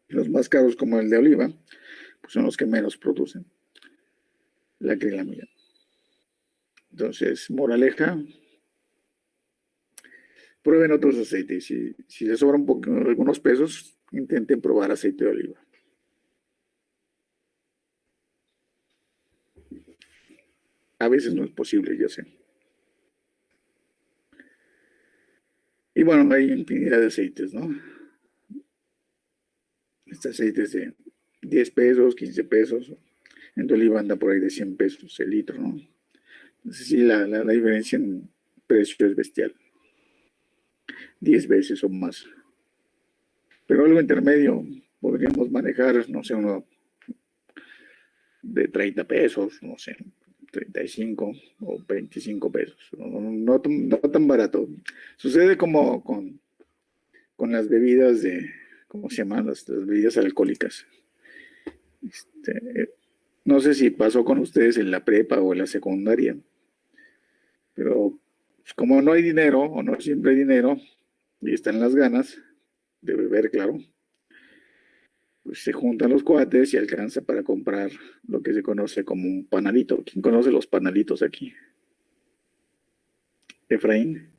Los más caros, como el de oliva, pues son los que menos producen la acrilamida. Entonces, moraleja, prueben otros aceites. Si les sobra algunos pesos, intenten probar aceite de oliva. A veces no es posible, yo sé. Y bueno, hay infinidad de aceites, ¿no? Este aceite es de 10 pesos, 15 pesos. En de oliva anda por ahí de 100 pesos el litro, ¿no? Entonces sí, la diferencia en precio es bestial. 10 veces o más. Pero algo intermedio podríamos manejar, no sé, uno de 30 pesos, no sé, 35 o 25 pesos. No tan barato. Sucede como con las bebidas ¿cómo se llaman? Las bebidas alcohólicas. No sé si pasó con ustedes en la prepa o en la secundaria, pero pues, como no hay dinero, o no siempre hay dinero, y están las ganas de beber, claro, pues se juntan los cuates y alcanza para comprar lo que se conoce como un panalito. ¿Quién conoce los panalitos aquí? Efraín.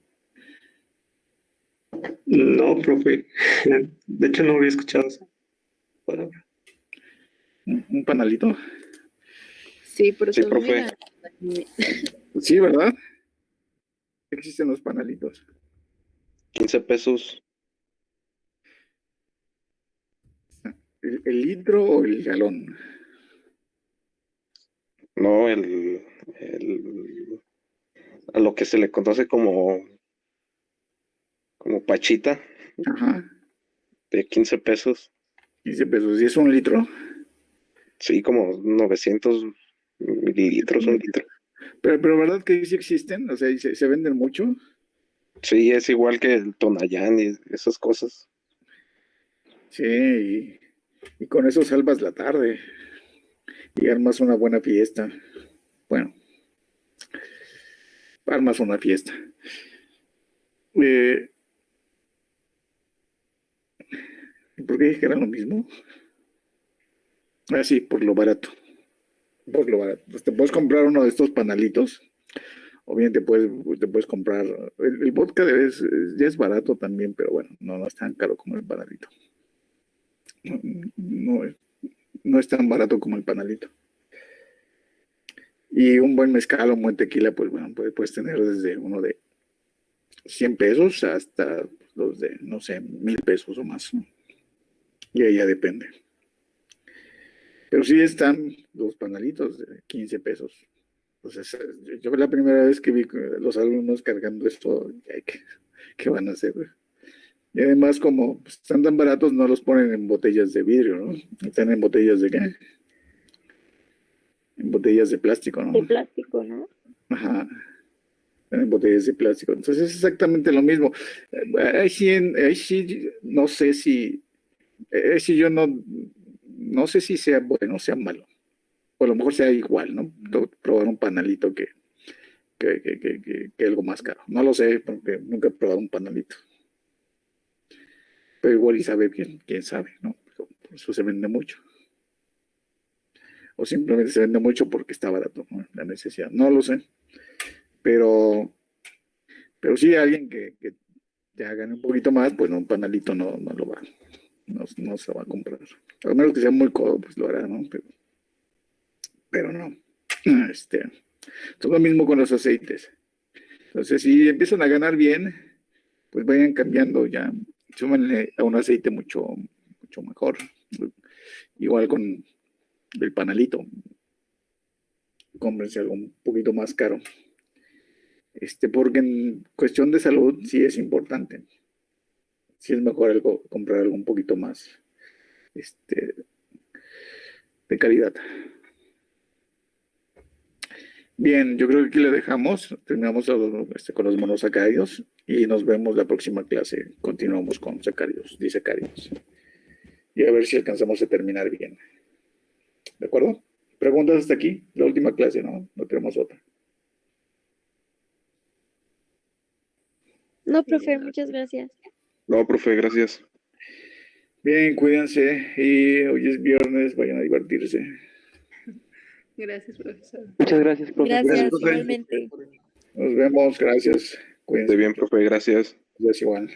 No, profe. De hecho, no había escuchado esa palabra. ¿Un panalito? Sí, pero Sí, también profe. era. Sí, ¿verdad? Existen los panalitos. 15 pesos. ¿El litro o el galón? No, a lo que se le conoce como pachita, Ajá, de 15 pesos. 15 pesos. ¿Y es un litro? Sí, como 900 mililitros, un litro. Pero ¿verdad que sí existen? O sea, ¿y se venden mucho? Sí, es igual que el Tonayán y esas cosas. Sí, y con eso salvas la tarde y armas una buena fiesta. Bueno, armas una fiesta. Eh, ¿Por qué dije que era lo mismo? Sí, por lo barato. Por lo barato. Pues te puedes comprar uno de estos panalitos. O bien te puedes comprar. El vodka ya es barato también, pero bueno, no es tan caro como el panalito. No es tan barato como el panalito. Y un buen mezcal o un buen tequila, pues bueno, puedes tener desde uno de 100 pesos hasta los de, no sé, 1,000 pesos o más, ¿no? Y ahí ya depende. Pero sí están los panalitos de 15 pesos. Entonces, yo la primera vez que vi los alumnos cargando esto, ¿qué van a hacer? Y además, como pues, están tan baratos, no los ponen en botellas de vidrio, ¿no? Están en botellas de ¿qué? En botellas de plástico, ¿no? De plástico, ¿no? Ajá. En botellas de plástico. Entonces es exactamente lo mismo. Ahí sí, no sé si, si yo no sé si sea bueno o sea malo. O a lo mejor sea igual, ¿no? Probar un panalito que algo más caro. No lo sé, porque nunca he probado un panalito. Pero igual y sabe bien, quién sabe, ¿no? Por eso se vende mucho. O simplemente se vende mucho porque está barato, ¿no? La necesidad. No lo sé. Pero sí alguien que ya gane un poquito más, pues no, un panalito no lo va, no se va a comprar. A menos que sea muy codo, pues lo hará, ¿no? Pero no. Es lo mismo con los aceites. Entonces, si empiezan a ganar bien, pues vayan cambiando ya. Súmenle a un aceite mucho mejor. Igual con el panalito. Cómprense algo un poquito más caro. Porque en cuestión de salud sí es importante. Sí es mejor comprar algo un poquito más de calidad. Bien, yo creo que aquí le dejamos. Terminamos con los monosacáridos y nos vemos la próxima clase. Continuamos con sacáridos, disacáridos. Y a ver si alcanzamos a terminar bien. ¿De acuerdo? ¿Preguntas hasta aquí? La última clase, ¿no? No tenemos otra. No, profe, muchas gracias. No, profe, gracias. Bien, cuídense y hoy es viernes, vayan a divertirse. Gracias, profesor. Muchas gracias, profe. Gracias, profe. igualmente. Nos vemos, gracias. Cuídense. Esté bien, profe, gracias. Gracias igual.